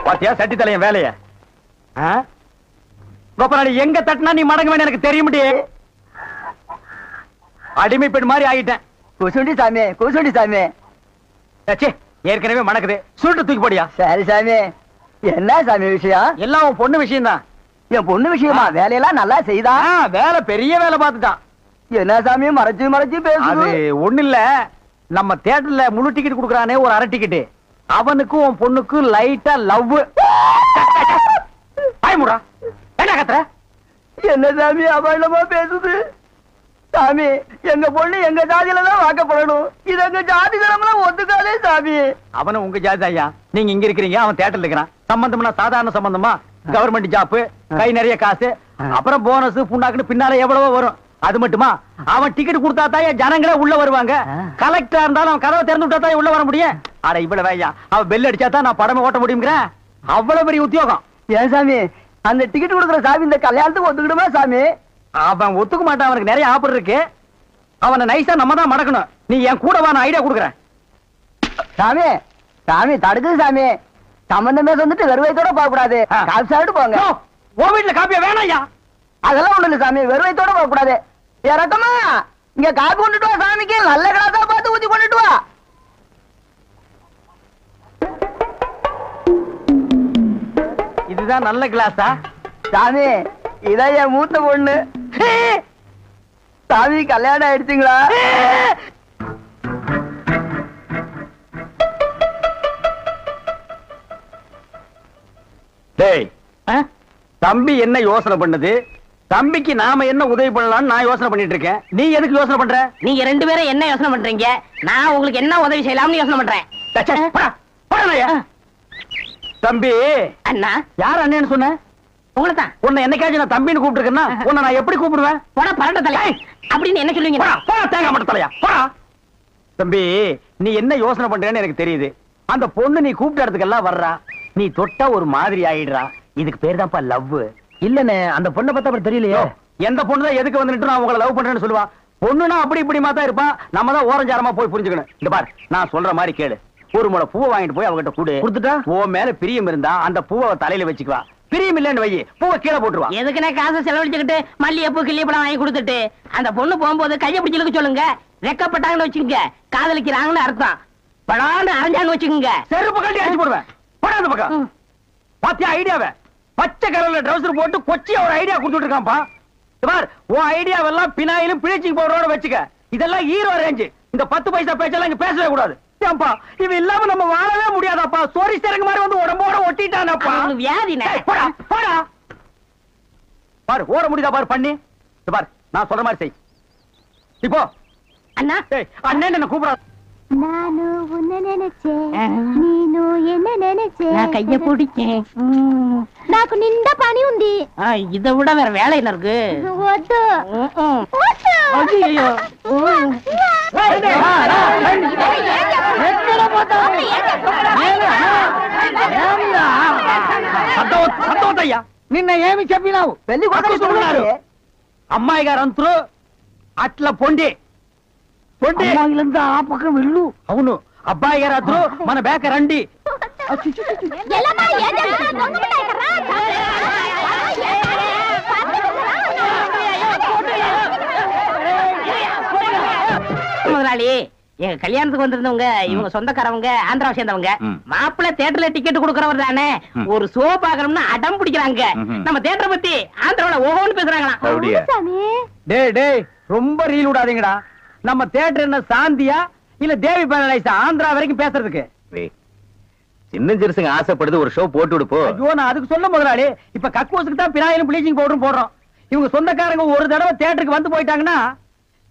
பாத்தியா சட்டி தலையன் வேலைய கோபாலி எங்க தட்டினா நீ மடங்க வேணும் எனக்கு தெரிய முடியும். அடிமை பெண் மாதிரி ஆகிட்டேன். குசுண்டி சாமி குசுண்டி சாமி. ஏற்கனவே மணக்குது சுருட்டு தூக்கி போடியா. சரி சாமி. என்ன சாமி விஷயம்? எல்லாம் உன் பொண்ணு விஷயம் தான். என் பொண்ணு விஷயமா? வேலையெல்லாம் நல்லா செய்தா? வேலை பெரிய வேலை பார்த்துட்டான். என்ன சாமி மறைச்சு மறைச்சு பேசுது? ஒண்ணு இல்ல, நம்ம தியேட்டர்ல முழு டிக்கெட் குடுக்கறானே ஒரு அரை டிக்கெட், அவனுக்கும் உன் பொண்ணுக்கும் லைட்டா லவ். பயமுடா என்ன கத்துற? என்ன சாமி அபாண்டமா பேசுது? சாமி எங்க பொண்ணு எங்க ஜாதியில தான் வாக்கப்படணும். இது எங்க ஜாதி தரம்லாம் ஒத்துக்காதே சாமி. அவன உங்க ஜாதி ஐயா, நீங்க இங்க இருக்கிறீங்க, அவன் தியேட்டர்ல இருக்கிறான். சம்பந்தம்னா சாதாரண சம்பந்தமா? கவர்மெண்ட் ஜாப், கை நிறைய காசு, அப்புறம் போனஸ் புண்ணாக்குன்னு பின்னால எவ்வளவோ வரும். அது மட்டுமா, அவன் டிக்கெட் கொடுத்தா தான் ஜனங்களே உள்ள வருவாங்க. கலெக்டரா இருந்தாலும் அவன் கதவை திறந்து விட்டா தான் உள்ள வர முடியும். அட இவ்வளவு ஐயா, அவன் பெல் அடிச்சா தான் நான் படமே ஓட்ட முடியுங்கிற அவ்வளவு பெரிய உத்தியோகம். ஏன் சாமி அந்த டிக்கெட் கொடுக்குற சாமி இந்த கல்யாணத்துக்கு ஒத்துக்கிடுமா சாமி? அவன் ஒத்துக்க மாட்டான், அவனுக்கு நிறைய ஆஃபர் இருக்கு. அவனை நைஸா நம்ம தான் மடக்கணும். நீ என் கூட வா, நான் ஐடியா கொடுக்குறேன். சாமி சாமி தடுக்குது சாமி. சம்பந்தமே வந்துட்டு வெறுவைத்தோட போக கூடாது, காப்பி சாப்பிட்டு போங்க. உன் வீட்டுல காப்பியா வேணாயா? அதெல்லாம் ஒண்ணு இல்ல சாமி, வெறுவைத்தோட போக கூடாது. இறக்கமா இங்க காப்பி கொண்டுட்டு வா சாமிக்கு, நல்ல கிளாஸா பார்த்து ஊத்தி கொண்டுட்டு வா. இதுதான் நல்ல கிளாஸா? சாமி இதான் என் மூத்த பொண்ணு. சாமி கல்யாணம் ஆயிடுச்சுங்களா? டேய், தம்பி என்ன யோசனை பண்ணுது? தம்பிக்கு நாம என்ன உதவி பண்ணலாம்னு நான் யோசனை பண்ணிட்டு இருக்கேன். நீ எதுக்கு யோசனை பண்ற? நீங்க ரெண்டு பேரும் என்ன யோசனை பண்றீங்க? நான் உங்களுக்கு என்ன உதவி செய்யலாம்னு யோசனை பண்றேன். தம்பி அண்ணா. யார் அண்ணன்னு சொன்ன? உங்களை தான். உன்னை என்னைக்காச்சும் நான் தம்பின்னு கூப்பிட்டுருக்கேன்னா உன்னை நான் எப்படி கூப்பிடுவேன்? போடா பரட்ட தலை அப்படின்னு என்ன சொல்லுவீங்க? தேங்காய் மட்டும் தலையா போடா. தம்பி நீ என்ன யோசனை பண்றேன்னு எனக்கு தெரியுது. அந்த பொண்ணு நீ கூப்பிட்ட இடத்துக்கெல்லாம் வர்றா, நீ தொட்டா ஒரு மாதிரி ஆயிடுறா. இதுக்கு பேர் தான்ப்பா லவ். இல்லன்னு அந்த பொண்ணை பார்த்தா அப்புறம் தெரியலையோ. எந்த பொண்ணு தான் எதுக்கு வந்துட்டு நான் உங்களை லவ் பண்றேன்னு சொல்லுவா? பொண்ணுனா அப்படி இப்படிமா தான் இருப்பா. நம்ம தான் ஓரஞ்சாரமா போய் புரிஞ்சுக்கணும். இந்த பார், நான் சொல்ற மாதிரி கேளு. ஒரு முளை பூவை வாங்கிட்டு போய் அவகிட்ட கூடு. கொடுத்துட்டா உன் மேல பிரியம் இருந்தா அந்த பூவை தலையில வச்சுக்குவா. பிரியம் இல்லன்னு வை, பூவை கீழே போட்டுருவா. எதுக்குன்னா காசை செலவழிச்சுக்கிட்டு மல்லிகைப்பூ கிள்ளிப்பழம் வாங்கி கொடுத்துட்டு அந்த பொண்ணு போகும்போது கையை பிடிச்சிருக்க சொல்லுங்க. ரெக்கப்பட்டாங்கன்னு வச்சுக்கோங்க, காதலிக்கிறாங்கன்னு அர்த்தம். படான்னு அரைஞ்சான்னு வச்சுக்கோங்க, செருப்பு கட்டி அடிச்சு போடுவேன். படாத பக்கம் பாத்தியா ஐடியாவை? பச்சை கலர்ல ட்ரவுசர் போட்டு கொச்சியா ஒரு ஐடியா கொடுத்துட்டு இருக்கான்ப்பா. உன் ஐடியாவெல்லாம் பினாயிலும் பிளீச்சிங் பவுடரோட வச்சுக்க. இதெல்லாம் ஹீரோ ரேஞ்சு. இந்த 10 பைசா பேச்செல்லாம் இங்க பேசவே கூடாது. இவன் இல்லாம நம்ம வாழவே முடியாதாப்பா. சோரி சேரங்க மாதிரி வந்து உடம்போட ஒட்டிட்டானப்பா. வியாதி போடா போடா. பாரு ஓட முடியுதா பாரு பண்ணி. பாரு நான் சொல்ற மாதிரி செய். இப்போ அண்ணா அண்ணன் என்ன கூப்பிடாது. நானு உன்னை நினைச்சேன், நீனு என்ன நினைச்சேன். நான் கைய பிடிச்சேன். నాకు నిండా పని ఉంది. இதை விட வேற வேலை என்ன இருக்கு? వద్దు. ஐயோ సంతోషయ్యా నిన్న ఏమి చెప్పినావు? పెళ్లి కొడుకున్నారు అమ్మాయి గారు అంతరు అట్లా పొండి పొండి అమ్మాయిలంతా ఆ పక్క వెళ్ళు. అవును అబ్బాయి గారు అద్దరు మన బేక రండి. ఎల్లమ్మా ఏ జరుగుతుందో దొంగముండాయి కర్రా. முதலாளி எங்க கல்யாணத்துக்கு வந்திருந்தவங்க இவங்க சொந்தக்காரவங்க, ஆந்திராவை சேர்ந்தவங்க. மாப்பிள்ள தியேட்டர்ல டிக்கெட் கொடுக்கறவர் தானே. ஒரு ஷோ பாக்கணும்னு அடம் பிடிக்கிறாங்க. நம்ம தியேட்டரை பத்தி ஆந்திராவில ஓஹோன்னு பேசுறாங்களாம். டேய் டேய் ரொம்ப ரீல் விடாதீங்கடா. நம்ம தியேட்டர் என்ன சாந்தியா இல்ல தேவி பேரடைஸா ஆந்திரா வரைக்கும் பேசுறதுக்கு? சின்ன சிறுசுங்க ஆசைப்படுது, ஒரு ஷோ போட்டு விடுப்போ. ஐயோ நான் அதுக்கு சொல்ல முதலாளி, இப்ப கக்கூசுக்கு தான் பினாயிலும் ப்ளீச்சிங் பவுடரும் போடுறோம். இவங்க சொந்தக்காரங்க ஒரு தடவை தியேட்டருக்கு வந்து போயிட்டாங்கன்னா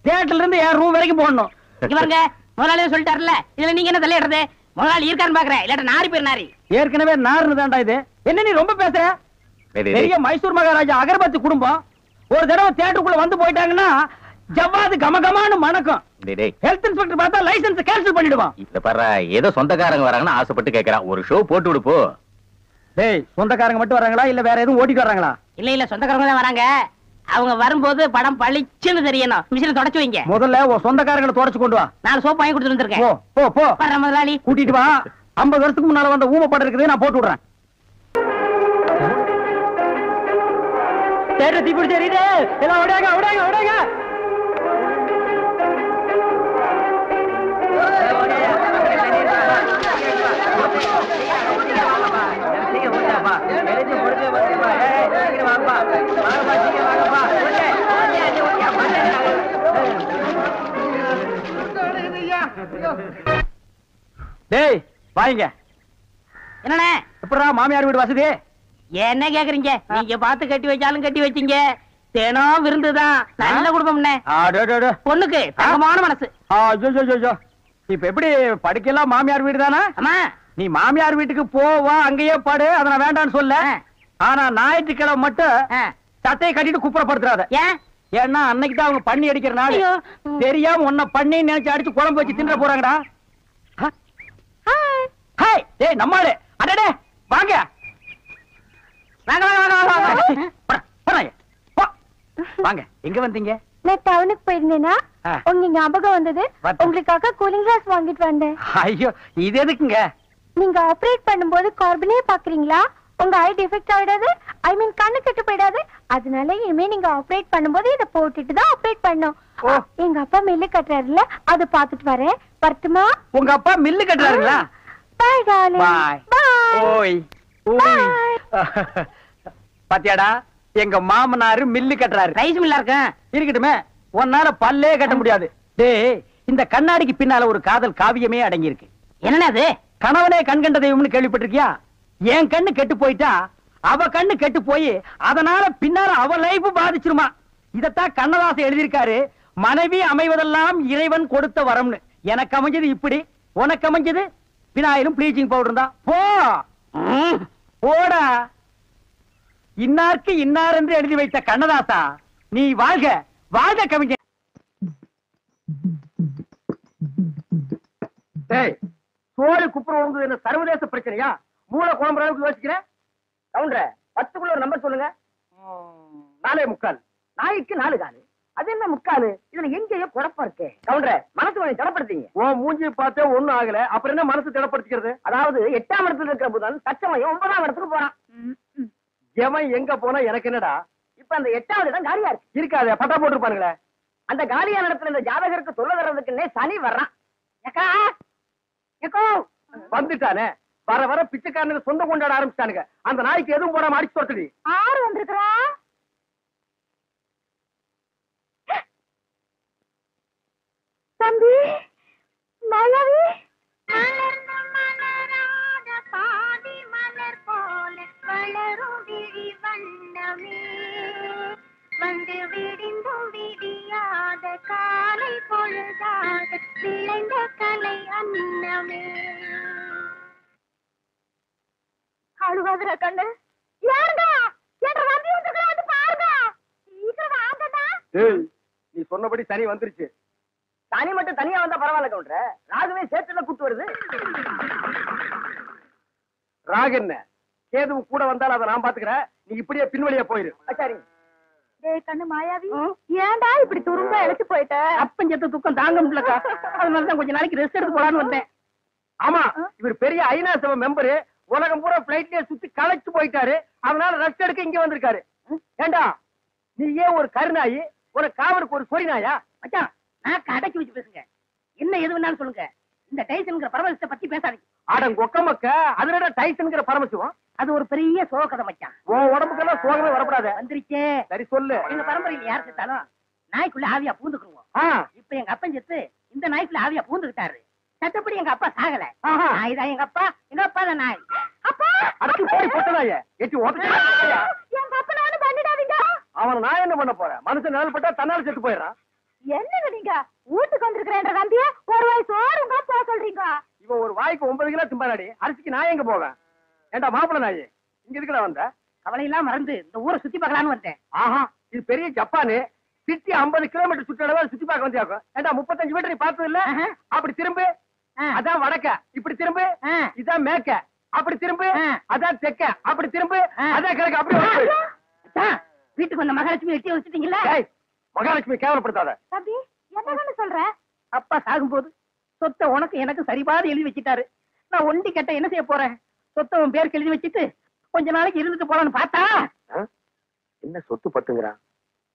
தியேட்டர்ல இருந்து என் ரூம் வரைக்கும் போடணும். இவங்க முதலாளியே சொல்லிட்டாருல, இதுல நீங்க என்ன தலையிடுறது? முதலாளி இருக்கான்னு பாக்குறேன், இல்லாட்ட நாரி பேர் நாரி. ஏற்கனவே நார்னு தான்டா இது. என்ன நீ ரொம்ப பேசுற? பெரிய மைசூர் மகாராஜா அகர்பத்தி குடும்பம் ஒரு தடவை தியேட்டருக்குள்ள வந்து போயிட்டாங்கன்னா ஜவ்வாது கமகமானு மணக்கும். ஹெல்த் இன்ஸ்பெக்டர் பார்த்தா லைசென்ஸ் கேன்சல் பண்ணிடுவான். இத பாரு, ஏதோ சொந்தக்காரங்க வராங்கன்னு ஆசைப்பட்டு கேக்குறான், ஒரு ஷோ போட்டு விடுப்போ. டேய் சொந்தக்காரங்க மட்டும் வராங்களா இல்ல வேற எதுவும் ஓட்டிட்டு வராங்களா? இல்ல இல்ல சொந்தக்காரங்க தான் வராங்க. அவங்க வரும்போது படம் பளிச்சுன்னு தெரியணும். மிஷினை தொடச்சு வைங்க. முதல்ல உன் சொந்தக்காரங்களை தொடச்சு கொண்டு வா. 4 சோப்பு வாங்கி கொடுத்துட்டு வந்திருக்கேன். போ போ போ. முதலாளி கூட்டிட்டு வா. 50 வருஷத்துக்கு முன்னால வந்த ஊம படம் இருக்குது, நான் போட்டு விடுறேன். தேட்டர் தீ பிடிச்சி எரியுது. எல்லாம் ஓடாங்க ஓடாங்க ஓடாங்க. டேய் வாங்க. என்னண்ணே எப்படா மாமியார் வீடு வசதி? என்ன கேக்குறீங்க? நீங்க பார்த்து கட்டி வச்சாலும் கட்டி வச்சீங்க. தினம் விருந்துதான். நல்ல குடும்பம்ண்ணே. பொண்ணுக்கு தங்கமான மனசு. இப்ப எப்படி படுக்கலாம்? மாமியார் வீடு தானா? ஆமா. நீ மாமியார் வீட்டுக்கு போவா, அங்கேயே பாடு. அத நான் வேண்டான்னு சொல்ல. ஆனா ஞாயிற்றுக்கிழமை மட்டும் சட்டையை கட்டிட்டு குப்புறப்படுத்துறாத. ஏன்? ஏன்னா அன்னைக்கு தான் அவங்க பண்ணி அடிக்கிற நாள். தெரியாம உன்னை பண்ணி நினைச்சு அடிச்சு குழம்பு வச்சு தின்ற போறாங்கடா. ஹாய் டேய் நம்மாளே. அடடே வாங்க வாங்க வாங்க வாங்க வாங்க. வாங்க. எங்க வந்தீங்க? நான் டவுனுக்கு போயிருந்தேனா உங்க ஞாபகம் வந்தது. What? உங்களுக்காக கூலிங் கிளாஸ் வாங்கிட்டு வந்தேன். ஐயோ இது எதுக்குங்க? நீங்க ஆபரேட் பண்ணும்போது கார்பனே பாக்குறீங்களா? உங்க ஐ டிஃபெக்ட் ஆயிடாது. ஐ மீன் கண்ணு கெட்டு போயிடாது. அதனால இனிமே நீங்க ஆபரேட் பண்ணும்போது இத போட்டுட்டு தான் ஆபரேட் பண்ணணும். எங்க அப்பா மில்லு கட்டுறாருல, அத பாத்துட்டு வரேன். வரட்டுமா? உங்க அப்பா மில்லு கட்டுறாருங்களா? Bye darling. Bye. பை. ஓய் ஓய். பாத்தியாடா எங்க மாமனாரு மில்லு கட்டுறாரு. ரைஸ் மில்லா இருக்கேன். இருக்கட்டுமே, உன்னால பல்லே கட்ட முடியாது. டேய் இந்த கண்ணாடிக்கு பின்னால ஒரு காதல் காவியமே அடங்கி இருக்கு. என்னன்னா அது? கணவனே கண்கண்ட தெய்வம்னு கேள்விப்பட்டிருக்கியா? என் கண்ணு கெட்டு போயிட்டா அவ கண்ணு கெட்டு போய் அதனால பின்னால அவ லைஃப் பாதிச்சிருமா. இதத்தான் கண்ணதாசன் எழுதியிருக்காரு. மனைவி அமைவதெல்லாம் இறைவன் கொடுத்த வரம்னு. எனக்கு அமைஞ்சது இப்படி, உனக்கு அமைஞ்சது விநாயகரும் ப்ளீச்சிங் பவுடர் தான். போ போடா. இன்னாருக்கு இன்னார் என்று எழுதி வைத்த கண்ணதாசா, நீ வாழ்க வாழ்க கவிஞர். சோறு குப்புற உழுந்தது என்ன சர்வதேச பிரச்சனையா? மூளை குழம்புற அளவுக்கு யோசிக்கிறேன். கவுண்டர 10க்குள்ள ஒரு நம்பர் சொல்லுங்க. 4.25. நாய்க்கு 4 காலு. அது என்ன முக்காலு? இதுல எங்கேயோ குழப்பம் இருக்கு. கவுண்டர மனசு கொஞ்சம் திடப்படுத்தீங்க. ஓ மூஞ்சி பார்த்தே ஒண்ணும் ஆகல, அப்புறம் என்ன மனசு திடப்படுத்திக்கிறது? அதாவது 8ஆம் இடத்துல இருக்கிற புதன் தச்சமயம் 9ஆம் இடத்துக்கு போறான். எவன் எங்க போனா எனக்கு என்னடா? இப்ப அந்த 8வது இடம் காலியா இருக்கு. இருக்காது, பட்டா போட்டுருப்பானுங்களே. அந்த காலியான இடத்துல இந்த ஜாதகருக்கு சொல்ல தர்றதுக்குன்னே சனி வர்றான். வந்துட்டானே. வர வர பிச்சைக்காரனுக்கு சொந்த கொண்டாட ஆரம்பிச்சானுங்க. அந்த நாய்க்கு எதுவும் போடாம அடிச்சு தொட்டுடி. 6 வந்திருக்கா? தம்பி மாயாவி மலர்ந்த மலராத பாதி மலர் போல வளரும் விழி வண்ணமே வந்து விடிந்தும் விடியாத காலை பொழுதாக விளைந்த கலை அன்னமே. அழுவாதுரா கண்ணு. யாருங்க என்ற வண்டி வந்துக்கிறான்னு பாருங்க. சீக்கிரம் வாங்கடா. ஏய் நீ சொன்னபடி சனி வந்துருச்சு. சனி மட்டும் தனியா வந்தா பரவாயில்ல கவுண்டர. ராகுவே சேர்த்துல கூட்டு வருது. ராகு என்ன கேதுவும் கூட வந்தாலும் அதை நான் பாத்துக்கிறேன். நீ இப்படியே பின்வழியா போயிரு. சரி. டேய் கண்ணு மாயாவி, ஏன்டா இப்படி துரும்ப இழைச்சு போயிட்ட? அப்பஞ்சத்து துக்கம் தாங்க முடியலக்கா. அதனாலதான் கொஞ்ச நாளைக்கு ரெஸ்ட் எடுத்து போலான்னு வந்தேன். ஆமா இவர் பெரிய ஐநா சபை மெம்பரு. உலகம் பூரா பிளைட்லயே சுத்தி களைச்சு போயிட்டாரு. அதனால ரெஸ்ட் எடுக்க இங்க வந்திருக்காரு. ஏண்டா நீ ஏன் ஒரு கருநாயி, ஒரு காவலுக்கு ஒரு சொறி நாயா? மச்சான் நான் அடக்கி வச்சு பேசுங்க. என்ன எது வேணாலும் சொல்லுங்க. இந்த டைசன்ங்கிற பரமசிவத்தை பத்தி பேசாதீங்க. ஆடங்க ஒக்கமக்க அதுல டைசன்ங்கிற பரமசிவம். அது ஒரு பெரிய சோக கதை மச்சான். உன் உடம்புக்கெல்லாம் சோகமே வரப்படாத. வந்துருச்சே. சரி சொல்லு. எங்க பரம்பரையில யார் செத்தாலும் நாய்க்குள்ள ஆவியா பூந்துக்குருவோம். இப்ப எங்க அப்பன் செத்து இந்த நாய்க்குள்ள ஆவியா பூந்துக்கிட்டாரு. சட்டப்படி எங்க அப்பா சாகல. நாய் தான் எங்க அப்பா. எங்க அப்பா தான் நாய். அப்பா அடக்கு போய் போட்டதாயே எட்டி ஓட்ட. எங்க அப்பனை ஒண்ணு பண்ணிடாதீங்க. அவனை நான் என்ன பண்ண போறேன்? மனுஷன் நிழல் பட்டா தன்னால செத்து போயிடறான். என்னங்க நீங்க வீட்டுக்கு வந்திருக்கிறேன்ற தம்பிய ஒரு வாய் சோறுங்க போக சொல்றீங்க? இவன் ஒரு வாய்க்கு 9 கிலோ திம்பாடி. அரிசிக்கு நான் எங்க போவேன்? ஏண்டா மாப்பிள்ள நாய் இங்க இருக்கடா வந்த? கவலையெல்லாம் மறந்து இந்த ஊரை சுத்தி பார்க்கலான்னு வந்தேன். ஆஹா இது பெரிய ஜப்பானு. சிட்டி 50 கிலோமீட்டர் சுற்றளவு சுத்தி பார்க்க வந்தியாக்கும். ஏண்டா 35 மீட்டர் நீ பார்த்தது இல்ல? அப்படி திரும்பு. அதான் வடக்க. இப்படி திரும்பு. இதான் மேக்க. அப்படி திரும்பு. அதான் தெக்க. அப்படி திரும்பு. அதான் கிழக்கு. அப்படி வீட்டுக்கு வந்த மகாலட்சுமி எட்டி வச்சுட்டீங்களா? மகாலட்சுமி கேவலப்படுத்தாத. தம்பி என்னன்னு சொல்ற? அப்பா சாகும்போது சொத்தை உனக்கு எனக்கு சரிபாதி எழுதி வச்சுட்டாரு. நான் ஒண்டி கட்ட என்ன செய்ய போறேன்? சொத்தை உன் பேருக்கு எழுதி வச்சுட்டு கொஞ்ச நாளைக்கு இருந்துட்டு போலான்னு பார்த்தா என்ன சொத்து பத்துங்கிறான்.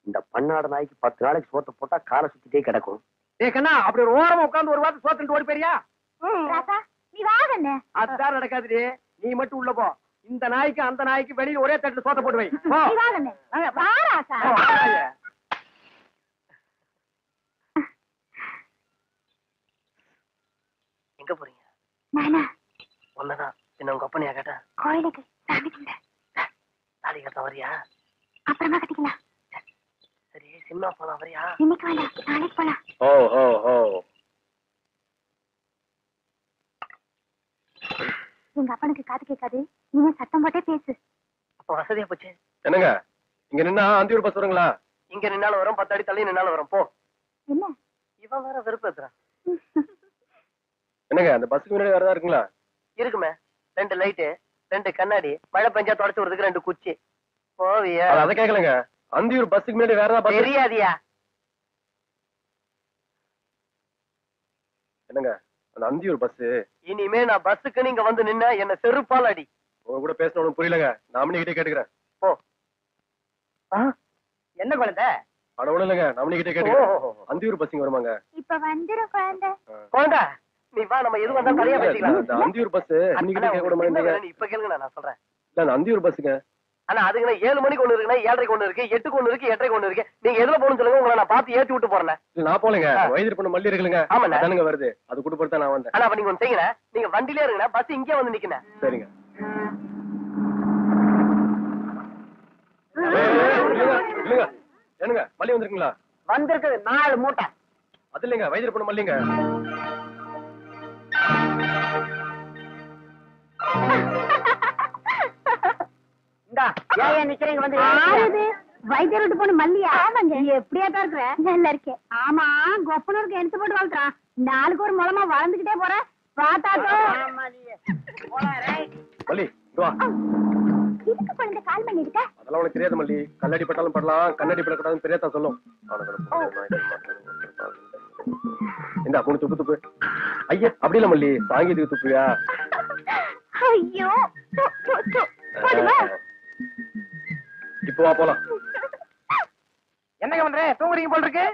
இந்த பன்னாட நாய்க்கு 10 நாளைக்கு சோத்த போட்டா காலை சுத்திட்டே கிடக்கும். கண்ணா அப்படி ஒரு ஓரமா உட்கார்ந்து ஒரு வாரத்தை சோத்துட்டு ஓடி போறியா? நீ வாங்கண்ணே. அதுதான் நடக்காது. நீ மட்டும் உள்ள போ. இந்த நாய்க்கு அந்த நாய்க்கு வெளியில ஒரே தட்டுல சோத்த போட்டு வை. நீ வாங்கண்ணே. வா ராசா. எங்க போறீங்க? நானா ஒன்னதான் என்ன உங்க அப்பனையா கேட்டா? கோயிலுக்கு சாமி கும்பிட. தாலி கட்ட வரியா? அப்புறமா கட்டிக்கலாம். சரி சினிமா போலாம் வரியா? இன்னைக்கு வேண்டாம், நாளைக்கு போலாம். ஓ ஓ ஓ எங்க அப்பனுக்கு காது கேட்காது, இனிமே சத்தம் போட்டே பேசு. அப்ப வசதியா போச்சு. என்னங்க இங்க நின்னா அந்தியூர் பஸ் வருங்களா? இங்க நின்னாலும் வரும், 10 அடி தள்ளி நின்னாலும் வரும். போ. என்ன இவன் வேற வெறுப்பேத்துறான். என்னங்க அந்த பஸ்ஸுக்கு முன்னாடி வரதா இருக்குங்களா? இருக்குமே, 2 லைட்டு, 2 கண்ணாடி, மழை பெஞ்சா தொடச்சு விடுறதுக்கு 2 குச்சி. போவியா? அதை கேட்கலங்க. அந்தியூர் பஸ்ஸுக்கு முன்னாடி வேற ஏதாவது பஸ் தெரியாதியா? என்னங்க அந்த அந்தியூர் பஸ்? இனிமே நான் பஸ்ஸுக்கு நீங்க வந்து நின்னா என்ன செருப்பால் அடி. உங்க கூட பேசணும் புரியலங்க. நாமனி கிட்டே கேட்டுக்கிறேன். போ. என்ன குழந்தை? அட ஒண்ணு இல்லைங்க, நாமனி கிட்டே கேட்டுக்கிறேன். அந்தியூர் பஸ்ஸிங் வருமாங்க? இப்ப வந்துரும் குழந்தை. குழந்தை நீ வா, நம்ம எது வந்தாலும் தனியா பேசிக்கலாம். அந்த அந்தியூர் பஸ் இன்னைக்கு கேட்க கூட மாட்டேங்க. இப்ப கேளுங்க நான் சொல்றேன். இல்ல அந்த அந்தியூர் பஸ்ஸுங்க. ஆனா அதுக்கு 7 மணிக்கு ஒண்ணு இருக்குன்னா 7:30 ஒண்ணு இருக்கு, 8க்கு ஒண்ணு இருக்கு, 8:30 ஒண்ணு இருக்கு. நீங்க எதுல போகணும்னு சொல்லுங்க, உங்களை நான் பார்த்து ஏத்தி விட்டு போறேன். இல்ல நான் போலங்க, வயது பண்ண மல்லி இருக்குங்க. ஆமாண்ணே. அதானுங்க வருது, அது கூட்டு போட்டு நான் வந்தேன். ஆனா அப்ப நீங்க ஒண்ணு செய்யுங்க, நீங்க வண்டியிலே இருங்க, பஸ் இங்கே வந்து நிக்கணும். சரிங்க. இல்லங்க என்னங்க மல்லி வந்திருக்கீங்களா? வந்திருக்குது 4 மூட்டை. அது இல்லைங்க, வயது பண்ண மல்லிங்க. இந்தா ஏன் நிக்கிறீங்க வந்து? ஆறுது வைத்தியர் விட்டு போன மல்லியா? ஆமாங்க. எப்படியா தான் இருக்கிற? நல்லா இருக்கேன். ஆமா, கொப்பனூருக்கு எடுத்து போட்டு வளர்த்துறான். நாளுக்கு ஒரு மூலமா வளர்ந்துகிட்டே போற பாத்தாக்கோ. மல்லி இங்க வா. இதுக்கு குழந்தை கால் பண்ணி இருக்க? அதெல்லாம் உனக்கு தெரியாது மல்லி. கல்லடி பட்டாலும் படலாம், கண்ணடி படக்கூடாதுன்னு பெரியதா சொல்லும். இந்த பொண்ணு துப்பு துப்பு. ஐயா அப்படி இல்ல மல்லி, சாங்கீதுக்கு துப்புயா? ஐயோ போடுவா. இப்போ வா போலாம். என்னங்க பண்ற? தூங்குறீங்க போல இருக்கு.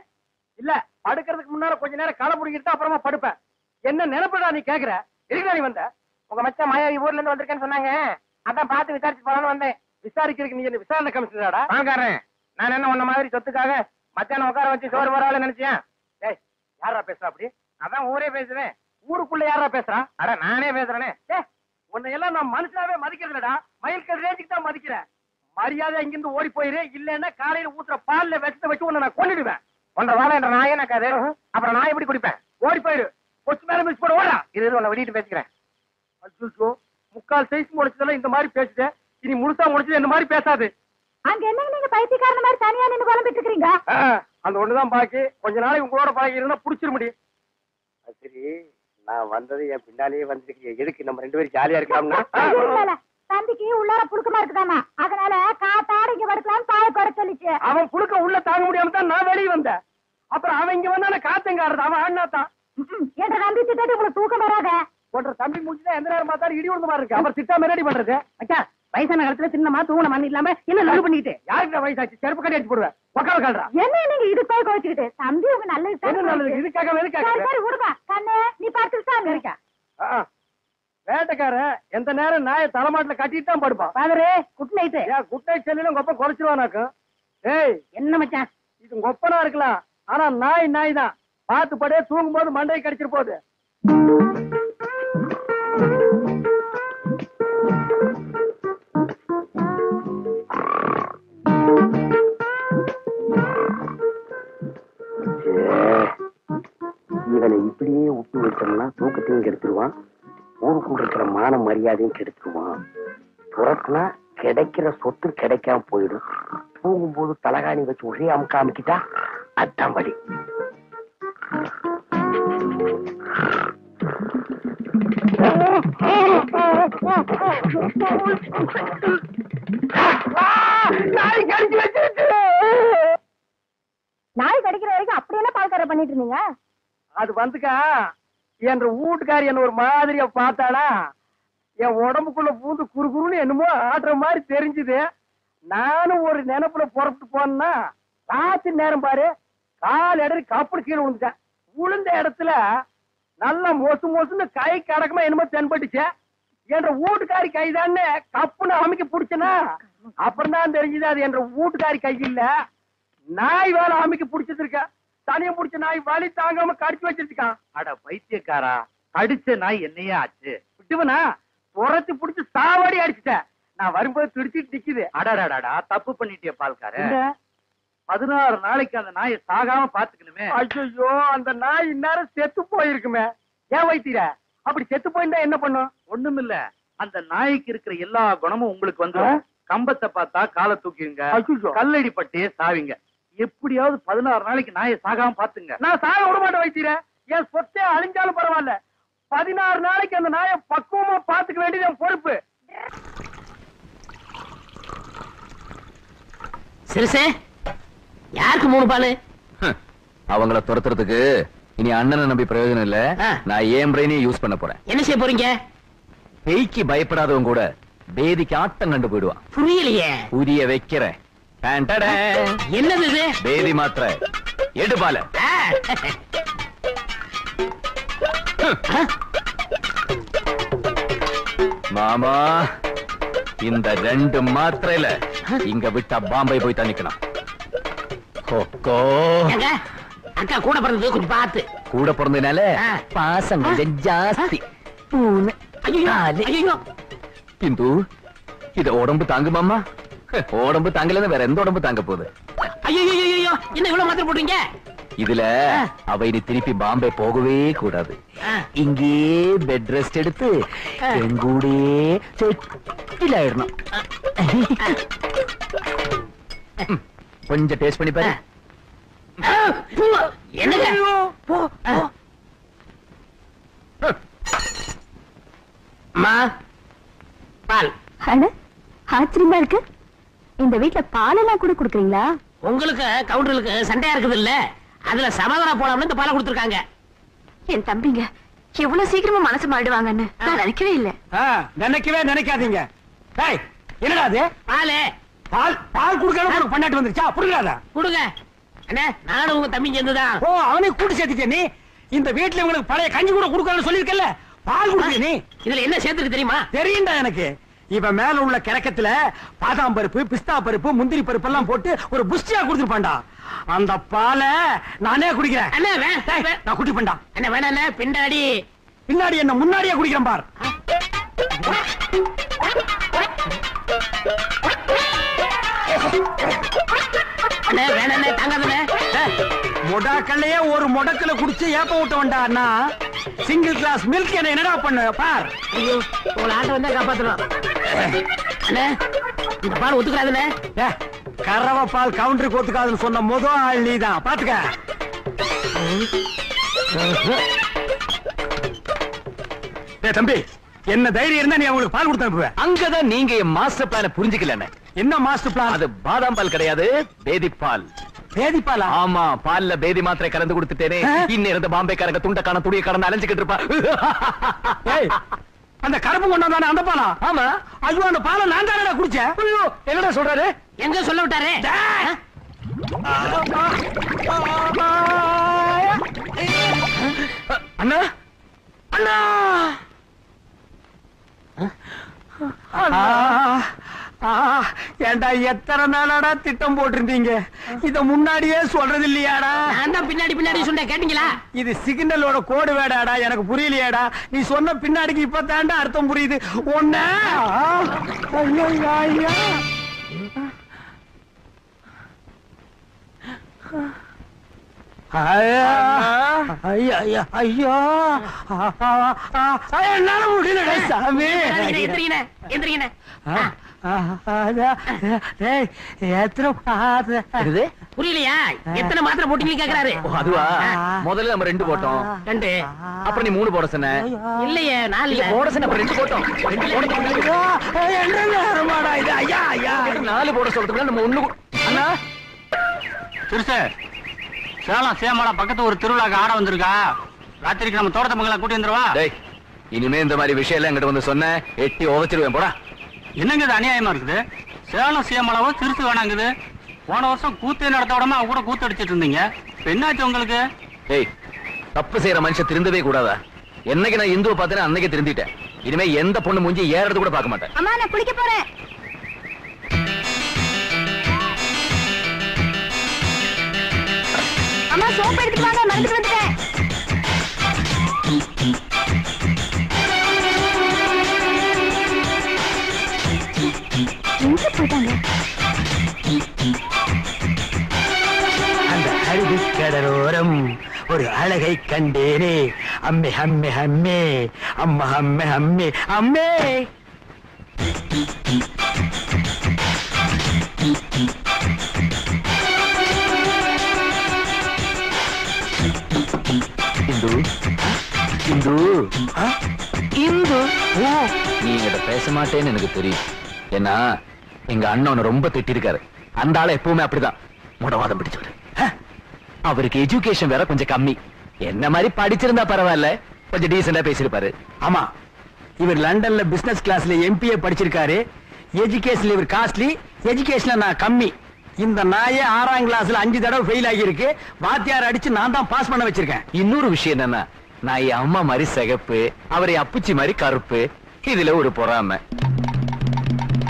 இல்ல, படுக்கிறதுக்கு முன்னால கொஞ்ச நேரம் களை புடிக்கிட்டு அப்புறமா படுப்பேன். என்ன நினைப்படா நீ கேக்குற? எதுக்குடா நீ வந்த? உங்க மச்சான் மாயாவி ஊர்ல இருந்து வந்திருக்கேன்னு சொன்னாங்க, அதான் பார்த்து விசாரிச்சு போலான்னு வந்தேன். விசாரிக்கிறதுக்கு நீ என்ன விசாரணை கமிஷனராடா? வாங்காரன். நான் என்ன உன்ன மாதிரி சொத்துக்காக மச்சான உட்கார வச்சு சோறு வரால நினைச்சேன். டேய் யாரா பேசுறா அப்படி? அதான் ஊரே பேசுவேன். ஊருக்குள்ள யாரா பேசுறா? அட நானே பேசுறேனே. உன்னை எல்லாம் நான் மனுஷனாவே மதிக்கிறதுலடா, மயில்கல் ரேஞ்சுக்கு தான் மதிக்கிறேன். மரியாதை இங்கிருந்து ஓடி போயிரு, இல்லன்னா காலையில ஊத்துற பால்ல விஷத்தை வச்சு உன்னை நான் கொன்னுடுவேன். ஒன்றரை வாழை என்ற நாயே நக்காது. அப்புறம் நான் எப்படி குடிப்பேன்? ஓடி போயிரு. கொச்சு மேல மிஸ் போட ஓடா. இது உன்னை வெடிட்டு பேசிக்கிறேன். அச்சோ, முக்கால் சைஸ் முடிச்சதெல்லாம் இந்த மாதிரி பேசுது. இனி முழுசா முடிச்சது இந்த மாதிரி பேசாது. அங்க என்னங்க நீங்க பைத்தியக்காரன மாதிரி தனியா நின்னு குழம்பிட்டு இருக்கீங்க? அந்த ஒண்ணுதான் பாக்கி. கொஞ்ச நாளைக்கு உங்களோட பாக்கி இருந்தா புடிச்சிட முடியும். சரி, நான் வந்தது என் பின்னாலேயே வந்துருக்கு. எதுக்கு நம்ம 2 பேரும் ஜாலியா இருக்கலாம்னா? தம்பிக்கு உள்ளார புழுக்கமா இருக்குதாமா, அதனால காத்தாட இங்க படுக்கலாம்னு பாய குறை சொல்லிச்சு. அவன் புழுக்க உள்ள தாங்க முடியாம தான் நான் வெளியே வந்தேன். அப்புறம் அவன் இங்க வந்தான காத்தங்காடுது. அவன் அண்ணாத்தான் என்ற தம்பி திட்டாட்டி உங்களுக்கு தூக்கம் வராத. போன்ற தம்பி முடிச்சுதான் எந்த நேரம் பார்த்தாலும் இடி விழுந்த மாதிரி இருக்கு. அவர் திட்டாம ரெடி பண்றது. அச்சா வயசான காலத்துல சின்னமா தூங்கின மண் இல்லாம என்ன லவ் பண்ணிட்டு யாருக்கு வயசாச்சு? செருப்பு கட்டி அடிச்சு போடுவேன். உக்கார கால்றா. என்ன நீங்க இது போய் கோச்சிக்கிட்டு? தம்பி உங்க நல்லது என்ன நல்லது? இதுக்காக எதுக்காக? சரி விடுப்பா கண்ணு, நீ பார்த்துட்டு இருக்கா. வேட்டைக்காரன் எந்த நேரம் நாயை தலைமாட்டில கட்டிட்டு தான் படுப்பான். பாதரே குட் நைட். ஏன் குட்டை செல்லிலும் கொப்ப குறைச்சிருவானாக்கும். ஏய் என்ன மச்சான், இது கொப்பனா இருக்கலாம், ஆனா நாய் தான். பார்த்து படே, தூங்கும் போது மண்டையை கடிச்சிட்டு போகுது. இவனை இப்படியே விட்டு வச்சோம்னா தூக்கத்தையும் கெடுத்துருவான், ஊருக்குள்ள இருக்கிற மான மரியாதையும் கெடுத்துருவான். துரத்துனா கிடைக்கிற சொத்து கிடைக்காம போயிடும். தூங்கும்போது தலகாணி வச்சு ஒரே அமுக்க அமுக்கிட்டா அதான் வழி. நாய் கடிச்சு வச்சிருச்சு. நாய் கடிக்கிற வரைக்கும் அப்படி என்ன பால்கார பண்ணிட்டு இருந்தீங்க? அது வந்துக்கா, என் வீட்டுக்காரி என்ன ஒரு மாதிரியா பார்த்தாளா, என் உடம்புக்குள்ள பூந்து குறுகுறுன்னு என்னமோ ஆடுற மாதிரி தெரிஞ்சுது. நானும் ஒரு நினைப்புல புறப்பட்டு போனா ராத்திரி நேரம் பாரு, கால் இடறி கப்பல் கீழே விழுந்துட்டேன். விழுந்த இடத்துல நல்லா மொசுன்னு கை கடக்கமா என்னமோ தென்பட்டுச்சு. என்ற வீட்டுக்காரி கைதான்னு கப்புன்னு அமைக்க பிடிச்சனா, அப்புறம் தான் தெரிஞ்சது அது என்ற வீட்டுக்காரி கை இல்ல, நாய் வேலை அமைக்க பிடிச்சது இருக்க. தனியம் பிடிச்ச நாய் வலி தாங்காம கடிச்சு வச்சிருக்கான். அட பைத்தியக்காரா, அடிச்ச நாய் என்னையே ஆச்சு? விட்டுவனா புறத்து பிடிச்சு சாவாடி அடிச்சுட்டேன். நான் வரும்போது துடிச்சிட்டு நிக்குது. அடடா, தப்பு பண்ணிட்டிய பால்கார. 16 நாளைக்கு அந்த நாயை சாகாம பாத்துக்கணுமே. ஐயோ, அந்த நாய் இந்நேரம் செத்து போயிருக்குமே. ஏன் வைத்தீர? அப்படி செத்து போயிருந்தா என்ன பண்ணும்? ஒண்ணுமில்ல, அந்த நாய்க்கு இருக்கிற எல்லா குணமும் உங்களுக்கு வந்து கம்பத்தை பார்த்தா காலை தூக்கிங்க, கல்லடி பட்டே சாவிங்க. எப்படியாவது 16 நாளைக்கு நாயை சாகாம பாத்துங்க. நான் சாக விட மாட்டேன் வைத்தீர. என் சொத்தே அழிஞ்சாலும் பரவாயில்ல, 16 நாளைக்கு அந்த நாயை பக்குவமா பாத்துக்க வேண்டியது என் பொறுப்பு. சிறுசே, யாருக்கு 3 பாலு? அவங்கள துரத்துறதுக்கு இனி அண்ணனை நம்பி பிரயோஜனம் இல்ல. நான் ஏன் பிரெயினே யூஸ் பண்ண போறேன். என்ன செய்ய போறீங்க? பேய்க்கு பயப்படாதவங்க கூட பேதிக்கு ஆட்டம் கண்டு போயிடுவான். புரியலையே. புரிய வைக்கிறேன். என்னது இது? பேதி மாத்திரை எடு பால. மாமா, இந்த 2 மாத்திரையில இங்க விட்டா பாம்பே போய் தண்ணிக்கணும். அக்கா கூட பிறந்தது கொஞ்சம் பார்த்து. கூட பிறந்ததுனால பாசம் கொஞ்சம் ஜாஸ்தி. இந்து, இது உடம்பு தாங்குமாமா? உடம்பு தாங்கலன்னு வேற எந்த உடம்பு தாங்க போகுது? ஐயோ, என்ன இவ்வளவு மாத்திரை போடுறீங்க? இதுல அவ இனி திருப்பி பாம்பே போகவே கூடாது. இங்கே பெட் ரெஸ்ட் எடுத்து எங்கூடே செட்டில் ஆயிடணும். கொஞ்சம் டேஸ்ட் பண்ணி பாரு. என்னங்க? பால். ஆச்சரியமா இருக்கு. இந்த வீட்டுல பாலெல்லாம் கூட குடுக்குறீங்களா? உங்களுக்கு கவுண்டருக்கு சண்டையா இருக்குது இல்ல, அதுல சமாதானம் போலாம்னு இந்த பாலை கொடுத்துருக்காங்க. என் தம்பிங்க எவ்வளவு சீக்கிரமா மனசு மாறிடுவாங்கன்னு நான் நினைக்கவே இல்ல. நினைக்காதீங்க. என்னடா அது? பாலு. பால் குடுக்கணும் பண்ணாட்டு வந்துருச்சா? புரியாத கொடுங்க. அண்ணா, நானும் உங்க தம்பி சேர்ந்துதான். ஓ, அவனை கூட்டி சேர்த்துக்க. நீ இந்த வீட்டுல உங்களுக்கு பழைய கஞ்சி கூட குடுக்கணும்னு சொல்லிருக்கல, பால் குடுக்க. நீ இதுல என்ன சேர்த்துருக்கு தெரியுமா? தெரியும்டா எனக்கு. இவ மேல உள்ள கிழக்கத்துல பாதாம் பருப்பு, பிஸ்தா பருப்பு, முந்திரி பருப்பு எல்லாம் போட்டு ஒரு புஷ்டியா குடுத்துருப்பான்டா. அந்த பாலை நானே குடிக்கிறேன். அண்ணா, நான் குடிப்பேன்டா. என்ன வேணா பின்னாடி பின்னாடி என்ன முன்னாடியே குடிக்கிறேன் பார். அண்ணா வேணா தாங்காதண்ணே. மொடாக்கல்லையே ஒரு முடக்கல குடிச்சு ஏப்ப விட்ட வேண்டா அண்ணா. சிங்கிள் கிளாஸ் மில்க் என்ன என்னடா பண்ண பார். ஐயோ, உங்களை ஆட்ட வந்தா காப்பாத்தணும். அண்ணா, இந்த பால் ஒத்துக்கிறாதுண்ணே. கறவை பால் கவுண்டருக்கு ஒத்துக்காதுன்னு சொன்ன முதல் ஆள் நீதான். பாத்துக்க. தம்பி, என்ன தைரியம் இருந்தா நீ அவங்களுக்கு பால் கொடுத்து அனுப்புவ. அங்கதான் நீங்க என் மாஸ்டர் பிளான புரிஞ்சுக்கல. என்ன மாஸ்டர் பிளான்? அது பாதாம் பால் கிடையாது, பேதி பால். பேதி பாலா? ஆமா, பால்ல பேதி மாத்திரை கலந்து கொடுத்துட்டேனே. இன்னும் இருந்த பாம்பே காரங்க துண்டக்கான துணிய கடந்து அலைஞ்சுக்கிட்டு இருப்பா. அந்த கருப்பு கொண்டாந்தானே அந்த பாலா? ஆமா. ஐயோ, அந்த பாலை நான் தானடா குடிச்சேன். ஐயோ, என்னடா சொல்றாரு? எங்க சொல்ல விட்டாரு? அண்ணா, அண்ணா, ஏண்டா எத்தனை நாளாடா திட்டம் போட்டிருந்தீங்க? இத முன்னாடியே சொல்றது இல்லையாடா? நான் தான் பின்னாடி சொன்னேன், கேட்டீங்களா? இது சிக்னலோட கோடு வேடாடா, எனக்கு புரியலையாடா. நீ சொன்ன பின்னாடிக்கு இப்ப தாண்டா அர்த்தம் புரியுது. ஒண்ணு ஐயா ஐயா என்னால முடியல சாமி. எந்திரிங்கண்ணே. புரியலையா? எத்தனை மாத்திரை போட்டீங்கன்னு கேக்குறாரு. அதுவா? முதல்ல நம்ம 2 போட்டோம். 2. அப்புறம் நீ 3 போட சொன்ன. இல்லையே, 4 போட சொன்ன. அப்புறம் 2 போட்டோம். 4 போட சொல்றதுக்கு நம்ம 1. அண்ணா, சிறுசே, சேலம் சேமலா பக்கத்து ஒரு திருவிழாக்கு ஆட வந்திருக்கா. ராத்திரிக்கு நம்ம தோட்டத்தை மங்களா கூட்டி வந்துருவா. இனிமே இந்த மாதிரி விஷயம் எல்லாம் எங்கிட்ட வந்து சொன்ன எட்டி உதச்சிருவேன். போடா. என்னங்க இது அநியாயமா இருக்குது? சேலம் சீமளவு திருத்து வேணாங்குது. போன வருஷம் கூத்தே நடத்த விடாம அவங்க கூட கூத்து அடிச்சிட்டு இருந்தீங்க. என்னாச்சு உங்களுக்கு? ஏய், தப்பு செய்யற மனுஷன் திருந்தவே கூடாதா? என்னைக்கு நான் இந்துவை பார்த்தேன் அன்னைக்கு திருந்திட்டேன். இனிமே எந்த பொண்ணு மூஞ்சி ஏறது கூட பார்க்க மாட்டேன். அம்மா நான் குளிக்க போறேன். அம்மா சோப்பு எடுத்துட்டு வாங்க, மறந்துட்டு வந்துட்டேன். எங்க போயிட்டாங்க? அந்த அருவி கடலோரம் ஒரு அழகை கண்டேனே. அம்மே அம்மே அம்மே அம்மா அம்மே அம்மே அம்மே. இந்து இந்து இந்து, நீ என்கிட்ட பேச மாட்டேன்னு எனக்கு தெரியும். ஏன்னா எங்க அண்ணன் ரொம்ப திட்டிருக்காரு. அந்த ஆளை எப்பவுமே அப்படிதான் முடவாதம் பிடிச்சவரு. அவருக்கு எஜுகேஷன் வேற கொஞ்சம் கம்மி. என்ன மாதிரி படிச்சிருந்தா பரவாயில்ல, கொஞ்சம் டீசெண்டா பேசிருப்பாரு. ஆமா, இவர் லண்டன்ல பிசினஸ் கிளாஸ்ல எம்பிஏ படிச்சிருக்காரு. எஜுகேஷன்ல இவர் காஸ்ட்லி, எஜுகேஷன்ல நான் கம்மி. இந்த நாயே 6ஆம் கிளாஸ்ல 5 தடவை ஃபெயில் ஆகியிருக்கு. வாத்தியார் அடிச்சு நான் தான் பாஸ் பண்ண வச்சிருக்கேன். இன்னொரு விஷயம் என்னன்னா, நான் என் அம்மா மாதிரி சிகப்பு, அவரை அப்புச்சி மாதிரி கருப்பு. இதுல ஒரு பொறாமை.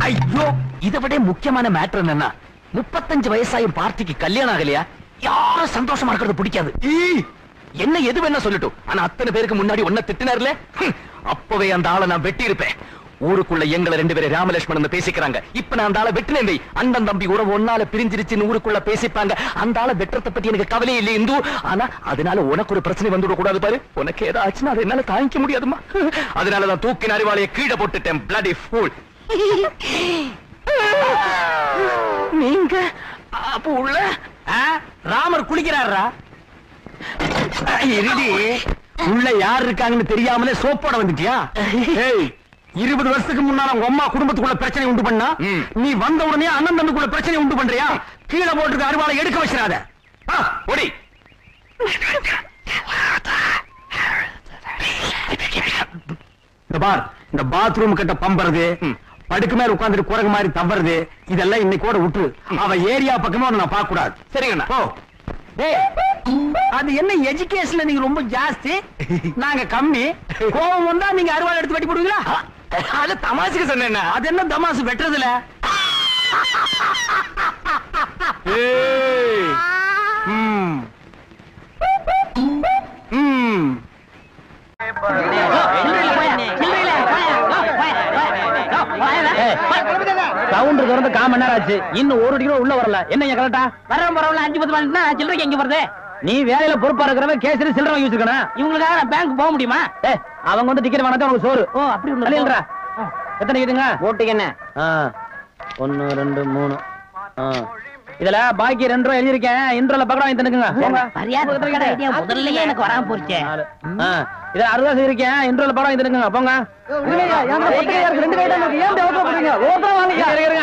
ஐயோ, இதை விட முக்கியமான மேட்டர் என்னன்னா, 35 வயசாயும் பார்ட்டிக்கு கல்யாணம் ஆகலையா? யாரும் சந்தோஷமா இருக்கிறது பிடிக்காது. என்ன எது வேணா சொல்லட்டும், ஆனா அத்தனை பேருக்கு முன்னாடி ஒன்ன திட்டினார்ல, அப்பவே அந்த ஆளை நான் வெட்டி இருப்பேன். ஊருக்குள்ள எங்களை 2 பேரை ராமலட்சுமணன் பேசிக்கிறாங்க. இப்ப நான் அந்த ஆளை வெட்டினேன். அண்ணன் தம்பி உறவு ஒன்னால பிரிஞ்சிருச்சுன்னு ஊருக்குள்ள பேசிப்பாங்க. அந்த ஆளை வெட்டுறத பத்தி எனக்கு கவலையே இல்லை இந்து. ஆனா அதனால உனக்கு ஒரு பிரச்சனை வந்துவிட கூடாது பாரு. உனக்கு ஏதாச்சுன்னா அதை என்னால தாங்கிக்க முடியாதுமா. அதனாலதான் தூக்கின அறிவாளைய கீழே போட்டுட்டேன். bloody fool. நீங்க அப்ப உள்ள ராமர் குளிக்கிறாரா? இருடி, உள்ள யார் இருக்காங்கன்னு தெரியாமலே சோப்போட வந்துட்டியா? 20 வருஷத்துக்கு முன்னால உங்க அம்மா குடும்பத்துக்குள்ள பிரச்சனை உண்டு பண்ணா, நீ வந்த உடனே அண்ணன் தம்பிக்குள்ள பிரச்சனை உண்டு பண்றியா? கீழே போட்டுருக்க அருவாளை எடுக்க வச்சிடாத. ஓடி. இந்த பாத்ரூம் கிட்ட பம்பறது, படுக்கு மேல உட்கார்ந்துட்டு குரங்கு மாதிரி தவறது, இதெல்லாம் இன்னைக்கோட விட்டுரு. அவ ஏரியா பக்கமே நான் பார்க்க கூடாது. சரிங்கண்ணா. ஓ, அது என்ன எஜுகேஷன்ல நீங்க ரொம்ப ஜாஸ்தி, நாங்க கம்மி. கோபம் வந்தா நீங்க அருவாள் எடுத்து வெட்டி போடுவீங்களா? அது தமாசுக்கு சொன்னேன்னா. அது என்ன தமாசு வெட்டுறதுல? சவுண்ட் திறந்து 1/4 மணி நேரம் ஆச்சு, இன்னும் 1 அடி கூட உள்ள வரல. என்ன கரெக்டா வரவன் பரவாயில்ல 5-10 மணினா சில்லறைக்கு எங்க வருது? நீ வேலையில பொறுப்பா இருக்கிறவன் கேசரி சில்லறை வாங்கி வச்சிருக்கணும். இவங்களுக்காக நான் பேங்க் போக முடியுமா? அவங்க வந்து டிக்கெட் வாங்கினா உனக்கு சோறு. ஓ அப்படி ஒண்ணு. எத்தனை கேட்டுங்க? ஓட்டுக்கு என்ன? 1 2 3. இதுல பாக்கி 2 ரூபாய் எழுதிருக்கேன். இன்ட்ரோல பக்கடா வாங்கி தந்துக்குங்க. முதல்லயே எனக்கு வராம போச்சு. இதுல 60 ரூபாய் இருக்கேன். இன்ட்ரோல பக்கடா வாங்கி தந்துக்குங்க. போங்க.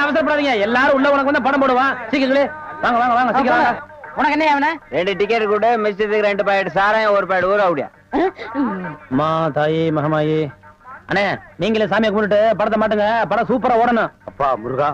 அவசரப்படாதீங்க, எல்லாரும் உள்ள உனக்கு வந்து படம் போடுவான். சீக்கிரம் வாங்க வாங்க வாங்க சீக்கிரம். உனக்கு என்ன அவன? 2 டிக்கெட் கூட மிஸ்டேக்கு 2 பாக்கெட் சாராயம் 1 பாக்கெட் ஊற அப்படியா? மா தாயி மகமாயி. அண்ணே, நீங்களே சாமியை கும்பிட்டு படத்தை மாட்டுங்க. படம் சூப்பரா ஓடணும். அப்பா முருகா.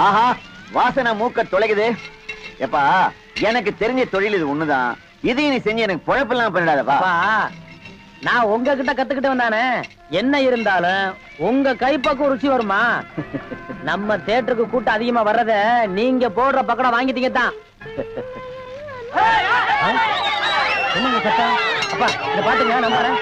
ஆஹா, வாசனை மூக்க தொலைக்குது. எப்பா, எனக்கு தெரிஞ்ச தொழில் இது ஒண்ணுதான். இதையும் நீ செஞ்சு எனக்கு பொழப்பெல்லாம் பண்ணிடாதப்பா. நான் உங்ககிட்ட கத்துக்கிட்டு வந்தானே, என்ன இருந்தாலும் உங்க கைப்பக்கம் ருச்சி வருமா? நம்ம தியேட்டருக்கு கூட்டம் அதிகமா வர்றத நீங்க போடுற பக்கடம் வாங்கிட்டீங்க தான். என்னங்க சத்தம்? அப்பா இத பாத்துங்க, நான் வரேன்.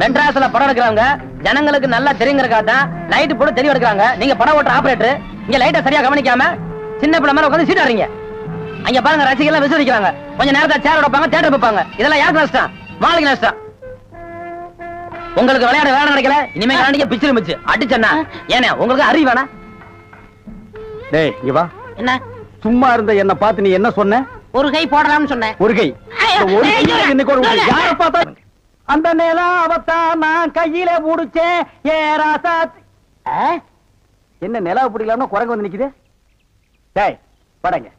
மெட்ராஸ்ல படம் எடுக்கிறவங்க ஜனங்களுக்கு நல்லா தெரியுங்கிறக்காதான் லைட் போட்டு தெரிய எடுக்கிறாங்க. நீங்க படம் ஓட்டுற ஆபரேட்டர் இங்க லைட்டை சரியா கவனிக்காம சின்ன பிள்ளை மேல உட்காந்து சீட்டாடுறீங்க. அங்க பாருங்க ரசிகர்கள் விசுவதிக்கிறாங்க. கொஞ்ச நேரத்தை சேர் வைப்பாங்க, தியேட்டர் வைப்பாங்க. இதெல்லாம் யாருக்கு நஷ்டம்? மாலுக்கு நஷ்டம். உங்களுக்கு விளையாட வேலை நடக்கல, இனிமே விளையாண்டிக்க பிச்சு மிச்சு அடிச்சா ஏன்னா உங்களுக்கு அறிவு வேணா? டேய் இங்க வா. என்ன சும்மா இருந்த என்ன பார்த்து நீ என்ன சொன்ன? ஒரு கை போடலாம்னு சொன்னேன். ஒரு கை ஒரு கையில இன்னைக்கு ஒரு கை. யார பார்த்தா அந்த நிலாவத்தான் நான் கையில முடிச்சேன் ஏ ராசா. என்ன நிலா பிடிக்கலாம்னா குரங்கு வந்து நிக்குது. டேய் படங்க.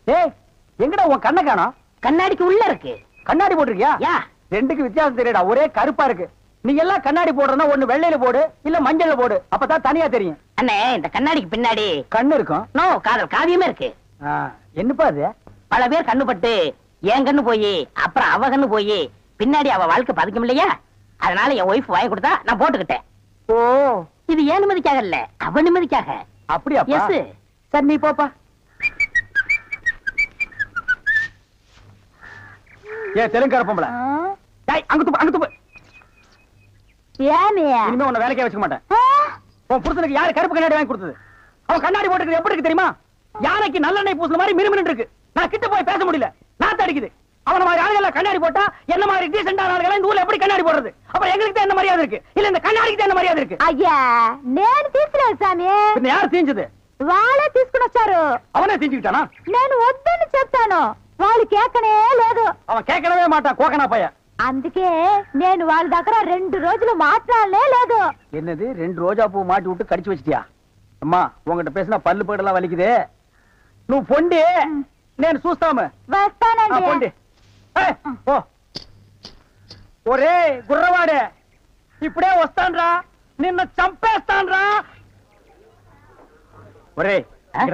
டேய் எங்கடா உன் கண்ணை காணோம்? கண்ணாடிக்கு உள்ள இருக்கு. கண்ணாடி போட்டிருக்கியா? யா ரெண்டுக்கு வித்தியாசம் தெரியடா. ஒரே கருப்பா இருக்கு. நீ எல்லாம் கண்ணாடி போடுறனா ஒண்ணு வெள்ளையில போடு இல்ல மஞ்சள்ல போடு, அப்பதான் தனியா தெரியும். அண்ணே இந்த கண்ணாடிக்கு பின்னாடி கண்ணு இருக்கும். நோ காதல் காவியமே இருக்கு. என்னப்பா அது? பல பேர் கண்ணு பட்டு என் கண்ணு போய் அப்புறம் அவ கண்ணு போய் பின்னாடி அவ வாழ்க்கை பதிக்கும் இல்லையா, அதனால என் ஒய்ஃப் வாங்கி கொடுத்தா நான் போட்டுக்கிட்டேன். ஓ இது ஏன் நிம்மதிக்காக இல்ல, அவ நிம்மதிக்காக. அப்படியா? எஸ். சரி நீ போப்பா. ஏ தெலுங்கார பொம்பளை, டேய் அங்க துப்பு, அங்க துப்பு. ஏனே இனிமே உன்னை வேலைக்கே வச்சுக்க மாட்டேன். உன் புருஷனுக்கு யாரு கருப்பு கண்ணாடி வாங்கி கொடுத்தது? அவன் கண்ணாடி போட்டுக்கிறது எப்படி இருக்கு தெரியுமா? யானைக்கு நல்லெண்ணெய் பூசுன மாதிரி மினுமினு இருக்கு. நான் கிட்ட போய் பேச முடியல, நாத்து அடிக்குது. அவன மாதிரி ஆளுகள கண்ணாடி போட்டா என்ன மாதிரி டீசென்டான ஆளுகள இந்த ஊர்ல எப்படி கண்ணாடி போடுறது? அப்ப எங்களுக்கு தான் என்ன மரியாதை இருக்கு? இல்ல இந்த கண்ணாடிக்கு தான் என்ன மரியாதை இருக்கு? ஐயா నేను తీసుకున్నాను సామి. பின்ன யார் தீஞ்சது? వాళ్ళే తీసుకునొచ్చారు. அவனே தீஞ்சிட்டானா? నేను వద్దని చెప్తాను, వాళ్ళు కేకనే లేదు. அவன் கேட்கவே மாட்டான், கோக்கனா பைய. అందుకే నేను వాళ్ళ దగ్గర 2 రోజులు మాట్లాడలే లేదు. என்னது 2 ரோஜா பூ மாட்டி விட்டு கடிச்சு வச்சிட்டியா? அம்மா உங்ககிட்ட பேசினா பல்லு படலாம் வலிக்குது. నువ్వు పొండి నేను చూస్తాము. వస్తానండి. పొండి. ఓ ఒరే గుర్రవాడే, ఇప్పుడే వస్తాన్రా, నిన్ను చంపేస్తాన్రా. ఒరే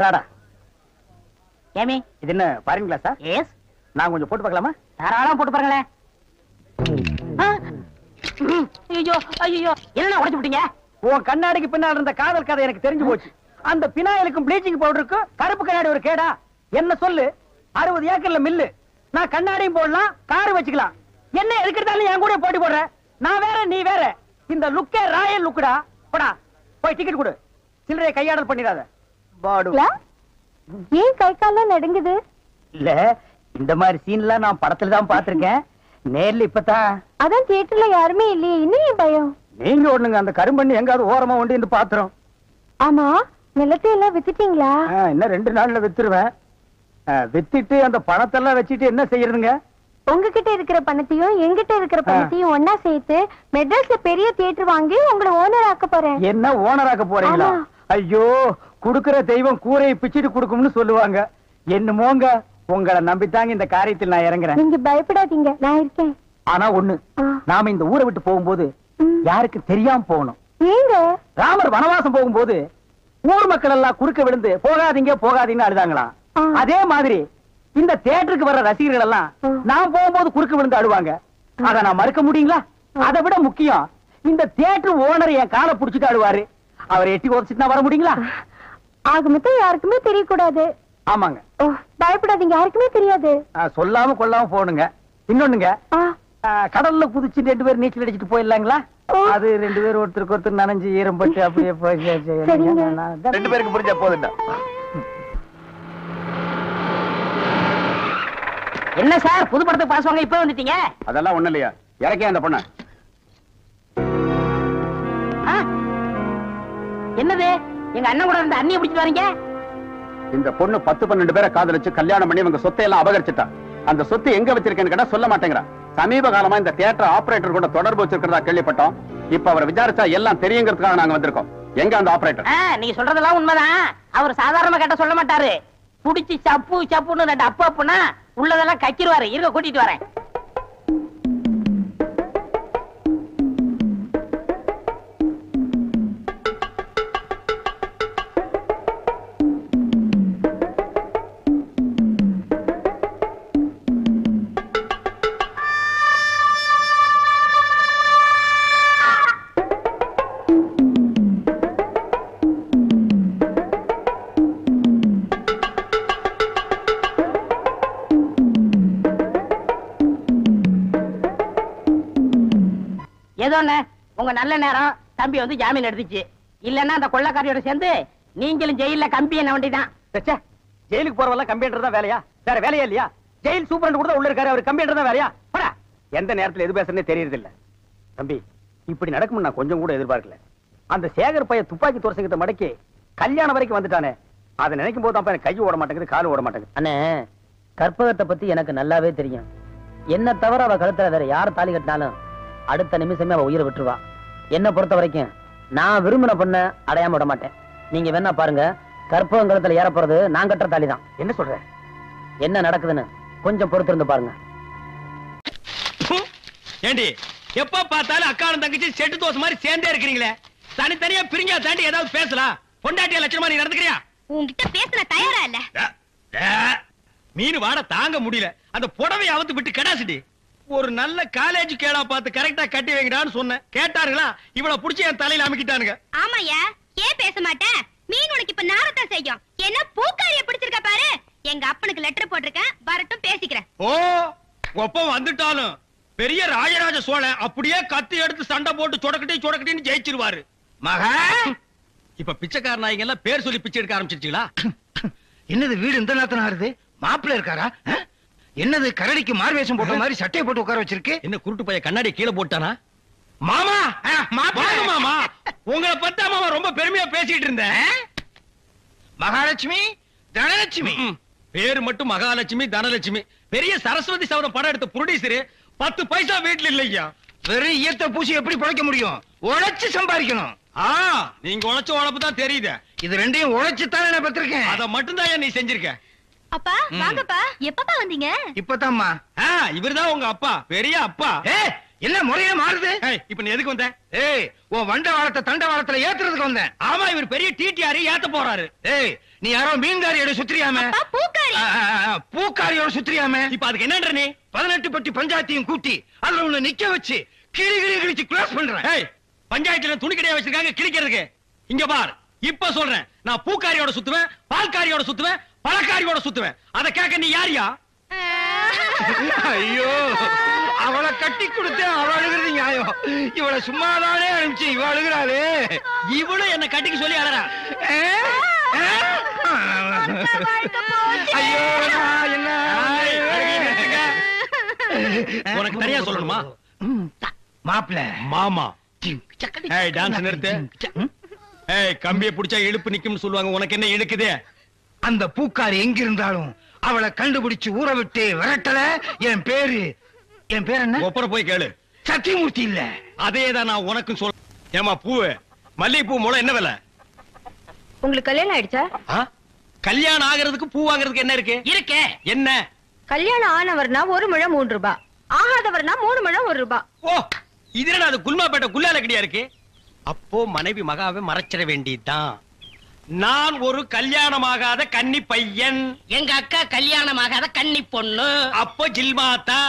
రాడా. ஏமி இது என்ன பாருங்க கிளாஸா? எஸ். நான் கொஞ்சம் போட்டு பார்க்கலாமா? தாராளமா போட்டு பாருங்களேன். ஐயோ ஐயோ என்ன உடைச்சு விட்டீங்க? உன் கண்ணாடிக்கு பின்னால் இருந்த காதல் கதை எனக்கு தெரிஞ்சு போச்சு. அந்த பினாயிலுக்கும் ப்ளீச்சிங் பவுடருக்கும் கருப்பு கண்ணாடி ஒரு கேடா? என்ன சொல்லு, 60 ஏக்கர்ல மில்லு. நான் கண்ணாடியும் போடலாம், கார் வச்சுக்கலாம். என்ன எதுக்கிறதாலும் என் கூட போட்டி போடுற? நான் வேற நீ வேற. இந்த லுக்கே ராயல் லுக்குடா. போடா போய் டிக்கெட் கொடு. சில்லறையை கையாடல் பண்ணிடாத. பாடு. ஏன் கை கால்லாம் நடுங்குது? இல்ல இந்த மாதிரி சீன்லாம் நான் படத்துல தான் பாத்திருக்கேன், நேர்ல இப்பதான். அதான் தியேட்டர்ல யாருமே இல்லையே, இன்னும் ஏன் பயம்? நீங்க ஒண்ணுங்க அந்த கரும்பண்ணி எங்காவது ஓரமா ஒண்டி இந்த பாத்திரம். ஆமா நிலத்தை எல்லாம் வித்துட்டீங்களா? இன்னும் 2 நாள்ல வித்துருவேன். வித்துட்டு அந்த பணத்தெல்லாம் வச்சுட்டு என்ன செய்யறதுங்க? உங்ககிட்ட இருக்கிற பணத்தையும் எங்கிட்ட இருக்கிற பணத்தையும் ஒன்னா சேர்த்து மெட்ராஸ்ல பெரிய தியேட்டர் வாங்கி உங்களை ஓனர் ஆக்க போறேன். என்ன ஓனர் ஆக்க போறீங்களா? ஆமா. ஐயோ குடுக்கிற தெய்வம் கூரையை பிச்சிட்டு குடுக்கும்னு சொல்லுவாங்க. என்னமோங்க உங்களை நம்பித்தாங்க இந்த காரியத்தில் நான் இறங்குறேன். நீங்க பயப்படாதீங்க, நான் இருக்கேன். ஆனா ஒண்ணு, நாம இந்த ஊரை விட்டு போகும்போது யாருக்கு தெரியாம போகணும். ஏங்க? ராமர் வனவாசம் போகும்போது ஊர் மக்கள் எல்லாம் குறுக்க விழுந்து போகாதீங்க போகாதீங்கன்னு அழுதாங்களாம். அதே மாதிரி இந்த தியேட்டருக்கு வர்ற ரசிகர்கள் எல்லாம் நான் போகும்போது குறுக்க விழுந்து அழுவாங்க. அத நான் மறுக்க முடியுங்களா? அதை விட முக்கியம், இந்த தியேட்டர் ஓனர் என் காலை புடிச்சிட்டு அழுவாரு. அவர் எட்டி உதச்சிட்டு நான் வர முடியுங்களா? ஆக மொத்தம் யாருக்குமே தெரியக்கூடாது. ஆமாங்க. பயப்படாதீங்க, யாருக்குமே தெரியாது. சொல்லாம கொள்ளாம போகணுங்க. இன்னொன்னுங்க, கடல்ல குதிச்சு 2 பேர் நீச்சல் அடிச்சுட்டு போயிடலாங்களா? அது 2 பேர் ஒருத்தருக்கு ஒருத்தர் நனைஞ்சு ஈரம் பட்டு அப்படியே 2 பேருக்கு புரிஞ்சா போதுண்டா. என்ன சார் புது படத்துக்கு பாஸ் வாங்க இப்ப வந்துட்டீங்க? அதெல்லாம் ஒண்ணு இல்லையா, இறக்கே அந்த பொண்ண. என்னது எங்க அண்ணன் கூட இருந்த அண்ணியை பிடிச்சிட்டு வரீங்க? இந்த பொண்ணு 10-12 பேரை காதலிச்சு கல்யாணம் பண்ணி இவங்க சொத்தை எல்லாம் அபகரிச்சுட்டா. அந்த சொத்து எங்க வச்சிருக்கேன்னு கேட்டா சொல்ல மாட்டேங்கிறா. சமீப காலமா இந்த தியேட்டர் ஆபரேட்டர் கூட தொடர்பு வச்சிருக்கிறதா கேள்விப்பட்டோம். இப்ப அவரை விசாரிச்சா எல்லாம் தெரியுங்கிறதுக்காக நாங்க வந்திருக்கோம். எங்க அந்த ஆபரேட்டர்? நீங்க சொல்றதெல்லாம் உண்மைதான். அவர் சாதாரணமா கேட்ட சொல்ல மாட்டாரு. புடிச்சு சப்பு சப்புன்னு 2 அப்பா அப்புனா உள்ளதெல்லாம் கக்கிடுவாரு. இருக்க கூட்டிட்டு வரேன். ஏதோண்ணே உங்க நல்ல நேரம் தம்பி வந்து ஜாமீன் எடுத்துச்சு. இல்லன்னா அந்த கொள்ளக்காரியோட சேர்ந்து நீங்களும் ஜெயில கம்பி என்ன வேண்டிதான். ஜெயிலுக்கு போறவெல்லாம் கம்பியன்றது தான் வேலையா? வேற வேலையா இல்லையா? ஜெயில் சூப்பரண்ட் கூட உள்ள இருக்காரு, அவர் கம்பியன்றது தான் வேலையா? போடா. எந்த நேரத்துல எது பேசுறதுனே தெரியறது இல்ல. தம்பி இப்படி நடக்கும் நான் கொஞ்சம் கூட எதிர்பார்க்கல. அந்த சேகர் பைய துப்பாக்கி தோரசங்கத்தை மடக்கி கல்யாணம் வரைக்கும் வந்துட்டானே, அதை நினைக்கும் போது அப்ப எனக்கு கை ஓட மாட்டேங்குது, கால் ஓட மாட்டேங்குது. அண்ணே கற்பகத்தை பத்தி எனக்கு நல்லாவே தெரியும். என்ன தவிர அவ கழுத்துல வேற யார் தாலி கட்டினாலும் அடுத்த நிமிஷமே அவ உயிரை விட்டுருவா. என்ன பொறுத்த வரைக்கும் நான் விரும்பின பொண்ண அடையாம விட மாட்டேன். நீங்க வேணா பாருங்க, கற்பகம் கழுத்துல ஏற போறது நான் கட்டுற தாலி தான். என்ன சொல்ற? என்ன நடக்குதுன்னு கொஞ்சம் பொறுத்து இருந்து பாருங்க. ஏண்டி எப்ப பார்த்தாலும் அக்காவும் தங்கச்சி செட்டு தோசை மாதிரி சேர்ந்தே இருக்கிறீங்களே, தனித்தனியா பிரிஞ்சா தாண்டி ஏதாவது பேசலாம். பொண்டாட்டியா லட்சணமா நீ நடந்துக்கிறியா? உன்கிட்ட பேச தயாரா இல்ல. மீன் வாட தாங்க முடியல, அந்த புடவையை அவுத்து விட்டு கடாசிட்டி. ஒரு நல்ல காலேஜ் கேடா பார்த்து கரெக்டா கட்டி வைங்கடான்னு சொன்னேன். கேட்டாருங்களா? இவளை புடிச்சு என் தலையில அமுக்கிட்டானுங்க. ஆமாயா, ஏன் பேச மாட்டேன்? மீன் உனக்கு இப்ப நாரத்தான் செய்யும். என்ன பூக்காரிய பிடிச்சிருக்க பாரு. எங்க அப்பனுக்கு லெட்டர் போட்டிருக்கேன், வரட்டும் பேசிக்கிறேன். ஓ ஒப்பம் வந்துட்டாலும் பெரிய ராஜராஜ சோழன் அப்படியே கத்தி எடுத்து சண்டை போட்டு சொடக்கட்டின்னு ஜெயிச்சிருவாரு. மகா இப்ப பிச்சைக்கார நாய்ங்க எல்லாம் பேர் சொல்லி பிச்சை எடுக்க ஆரம்பிச்சிருச்சுங்களா? என்னது வீடு இந்த நேரத்துல ஆறுது? மாப்பிள்ள இருக்காரா? என்னது கரடிக்கு மார்வேஷம் போட்ட மாதிரி சட்டையை போட்டு உட்கார வச்சிருக்கு? என்ன குருட்டு பைய கண்ணாடி கீழே போட்டானா? மாமா வாங்க மாமா, உங்களை பத்தி மாமா ரொம்ப பெருமையா பேசிட்டு இருந்தேன். மகாலட்சுமி தனலட்சுமி பேரு மட்டும் மகாலட்சுமி தனலட்சுமி. பெரிய சரஸ்வதி சபதம் படம் எடுத்த ப்ரொடியூசர் 10 பைசா வீட்டுல இல்லையா. வெறும் ஈயத்தை பூசி எப்படி பிழைக்க முடியும்? உழைச்சு சம்பாதிக்கணும். நீங்க உழைச்ச உழைப்பு தான் தெரியுது. இது ரெண்டையும் உழைச்சுத்தானே நான் பெற்றிருக்கேன். அத மட்டும் தான் நீ செஞ்சிருக்க. அப்பா வாங்கப்பா, எப்பப்பா வந்தீங்க? இப்பதாம்மா. இவர்தான் உங்க அப்பா, பெரிய அப்பா. என்ன முறையே மாறுது? இப்ப நீ எதுக்கு வந்த? உன் வண்ட வாழத்தை தண்ட வாழத்துல ஏத்துறதுக்கு வந்தேன். ஆமா, இவர் பெரிய டிடிஆர் ஏத்த போறாரு. நீ யாரோ மீன்காரியோட சுத்திரியாம, பூக்காரியோட சுத்திரியாம. இப்ப அதுக்கு என்னன்ற நீ? 18 பட்டி பஞ்சாயத்தையும் கூட்டி அதுல உன்னை நிக்க வச்சு கிளி கிழிச்சு க்ளோஸ் பண்றேன். பஞ்சாயத்துல துணி கடையா வச்சிருக்காங்க கிழிக்கிறதுக்கு. இங்க பார், இப்ப சொல்றேன், நான் பூக்காரியோட சுத்துவேன், பால்காரியோட சுத்துவேன், பழக்காரியோட சுத்துவேன். அத கேட்க நீ யாரியா? ஐயோ, அவளை கட்டி கொடுத்து அவ அழுகிறது நியாயம். இவளை சும்மாதானே அனுப்பிச்சு இவ அழுகிறாளே. இவளும் என்ன கட்டிக்கு சொல்லி அழறா. ஐயோ, என்ன உனக்கு தனியா சொல்லணுமா? மாப்பிள்ள மாமா டான்ஸ் நிறுத்து. கம்பியை பிடிச்சா இழுப்பு நிக்கும்னு சொல்லுவாங்க, உனக்கு என்ன இழுக்குது? அந்த பூக்காரி எங்க இருந்தாலும் அவளை கண்டுபிடிச்சு ஊற விட்டு விரட்டல. என் பேரு என்ன? ஒப்பர போய் கேளு. சத்தியமூர்த்தி இல்ல. அதேதான் நான் உனக்கும் சொல்ல. ஏமா பூவு, மல்லிகைப்பூ முளை என்ன விலை? உங்களுக்கு கல்யாணம் ஆயிடுச்சா? கல்யாணம் ஆகிறதுக்கு பூ வாங்குறதுக்கு என்ன இருக்கு? இருக்கே என்ன? கல்யாணம் ஆனவர்னா 1 முழம் 3 ரூபாய், ஆகாதவர்னா 3 முழம் 1 ரூபாய். ஓ, இதுல அது குல்மாப்பேட்டை குல்லால கடியா இருக்கு. அப்போ மனைவி மகாவை மறைச்சிட வேண்டியதுதான். நான் ஒரு கல்யாணமாகாத கன்னி பையன், எங்க அக்கா கல்யாணமாகாத கன்னி பொண்ணு. அப்போ ஜில்மாத்தா.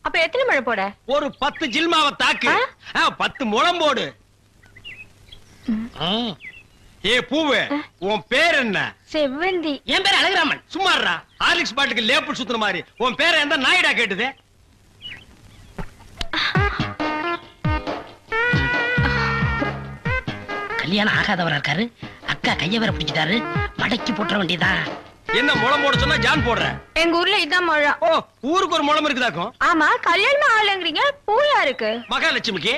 அப்ப எத்தனை முழம் போட? ஒரு 10 ஜில்மாவை தாக்கு. 10 முழம் போடு. ஏ பூவு, உன் பேர் என்ன? செவ்வந்தி. என் பேர் அழகுராமன். சும்மாறா, ஹார்லிக்ஸ் பாட்டுக்கு லேபிள் சுத்துற மாதிரி. உன் பேரை எந்த நாயிடா கேட்டுது? கல்யாணம் ஆகாதவரா இருக்காரு, அக்கா கைய வேற பிடிச்சிட்டாரு, மடக்கி போட்டுற வேண்டியதா. என்ன முளம் போட சொன்னா ஜான் போடுற? எங்க ஊர்ல இதான் முழம். ஓ, ஊருக்கு ஒரு முளம் இருக்குதாக்கும். ஆமா, கல்யாணம் ஆகலங்கறீங்க, பூயா இருக்கு. மகாலட்சுமிக்கு.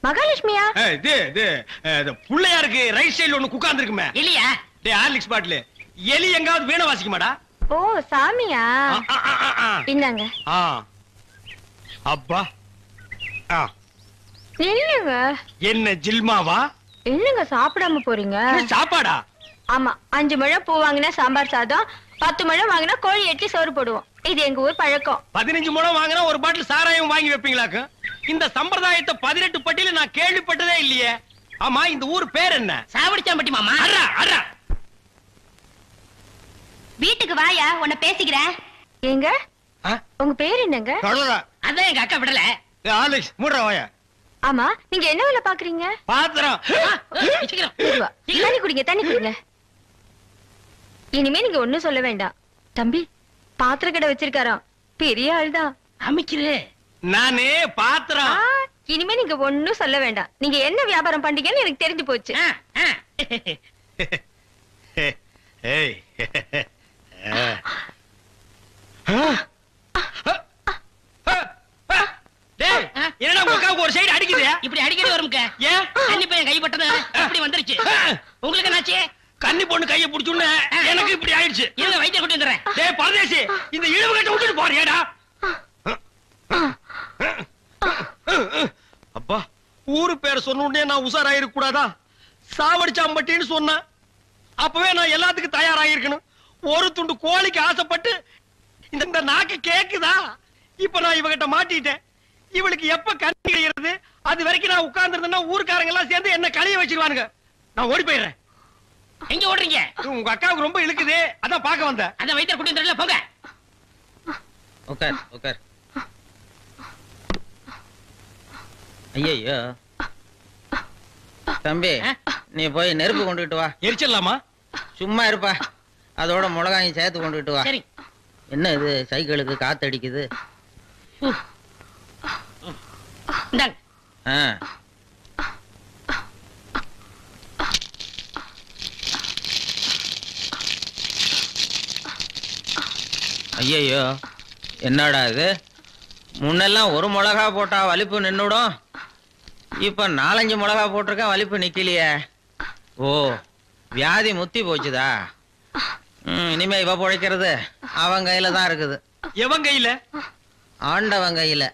மகாலட்சுமியா? இது புள்ளையாருக்கு ரைட் சைடுல ஒண்ணு உட்கார்ந்து இருக்குமே. இல்லையா? டேய் ஹார்லிக்ஸ் பாட்டில் எலி எங்காவது வீணை வாசிக்குமாடா? ஓ, சாமியா? இந்தாங்க. அப்பா இல்லங்க. என்ன ஜில்மாவா? இல்லங்க, சாப்பிடாம போறீங்க. சாப்பாடா? ஆமா, 5 முழம் பூ வாங்கினா சாம்பார் சாதம், 10 முழம் வாங்கினா கோழி எட்டி சோறு போடுவோம். இது எங்க ஊர் பழக்கம். 15 முழம் வாங்கினா ஒரு பாட்டில் சாராயம் வாங்கி வைப்பீங்களாக்கு? இந்த சம்பிரதாயத்தை 18 பட்டியில நான் கேள்விப்பட்டதே இல்லையே. ஆமா, இந்த ஊர் பேர் என்ன? சாவடிச்சாம்பட்டி மாமா. அர்ரா வீட்டுக்கு வாயா, உன்னை பேசிக்கிறேன். ஏங்க, உங்க பேர் என்னங்க? அதான் எங்க அக்கா விடல. ஹார்லிக்ஸ் மூடுற வாயா. ஆமா, நீங்க என்ன வேலை பாக்குறீங்க? பாத்திரம். தண்ணி குடிங்க, தண்ணி குடிங்க. இனிமே நீங்க ஒண்ணும் சொல்ல வேண்டாம். தம்பி, பாத்திர கடை வச்சிருக்காராம், பெரிய ஆள்தான். அமைக்கிறே. நானே பாத்திரம். இனிமே நீங்க ஒண்ணும் சொல்ல வேண்டாம். நீங்க என்ன வியாபாரம் பண்றீங்கன்னு எனக்கு தெரிஞ்சு போச்சு. என்னடா உக்காவுக்கு ஒரு சைடு அடிக்குது? இப்படி அடிக்கடி வரும்க்க. ஏன் கன்னி பையன் கைப்பட்டது இப்படி வந்துருச்சு. உங்களுக்கு என்னாச்சு? கன்னி பொண்ணு கையை பிடிச்சுன்னு எனக்கு இப்படி ஆயிடுச்சு. இருங்க வைத்தியம் கொண்டு வந்துடுறேன். டேய் பரதேசி, இந்த இழுவு கட்ட விட்டுட்டு போறியாடா? அப்பா, ஊரு பேரை சொன்ன உடனே நான் உசாராயிருக்க கூடாதா? சாவடிச்சாம்பட்டின்னு சொன்னேன். அப்பவே நான் எல்லாத்துக்கும் தயாராகிருக்கணும். ஒரு துண்டு கோழிக்கு ஆசைப்பட்டு இந்த நாக்கு கேக்குதா? இப்ப நான் இவகிட்ட மாட்டிட்டேன். இவளுக்கு எப்ப கண்ணி கிடைக்கிறது? அது வரைக்கும் நான் உட்கார்ந்துருந்தேன்னா ஊர்க்காரங்க எல்லாம் சேர்ந்து என்ன கழிய வச்சிருவானுங்க. நான் ஓடி போயிடுறேன். எங்க ஓடுறீங்க? உங்க அக்காவுக்கு ரொம்ப இழுக்குது, அதான் பார்க்க வந்தேன். அந்த வைத்தியர் கொண்டு வந்துடல, போங்க. உட்கார் உட்கார். ஐயோ தம்பி, நீ போய் நெருப்பு கொண்டுகிட்டு வா. எரிச்சிடலாமா? சும்மா இருப்பா. அதோட மிளகாயும் சேர்த்து கொண்டுகிட்டு வா. சரி. என்ன இது சைக்கிளுக்கு காத்து அடிக்குது? இந்தாங்க. ஐயோ என்னடா இது? முன்னெல்லாம் ஒரு மிளகா போட்டா வலிப்பு நின்னுடும். இப்ப 4-5 மிளகா போட்டிருக்கேன், வலிப்பு நிக்கலையே. ஓ, வியாதி முத்தி போச்சுதா? இனிமே இவ பொழைக்கிறது அவன் கையில தான் இருக்குது. எவன் கையில? ஆண்டவன் கையில.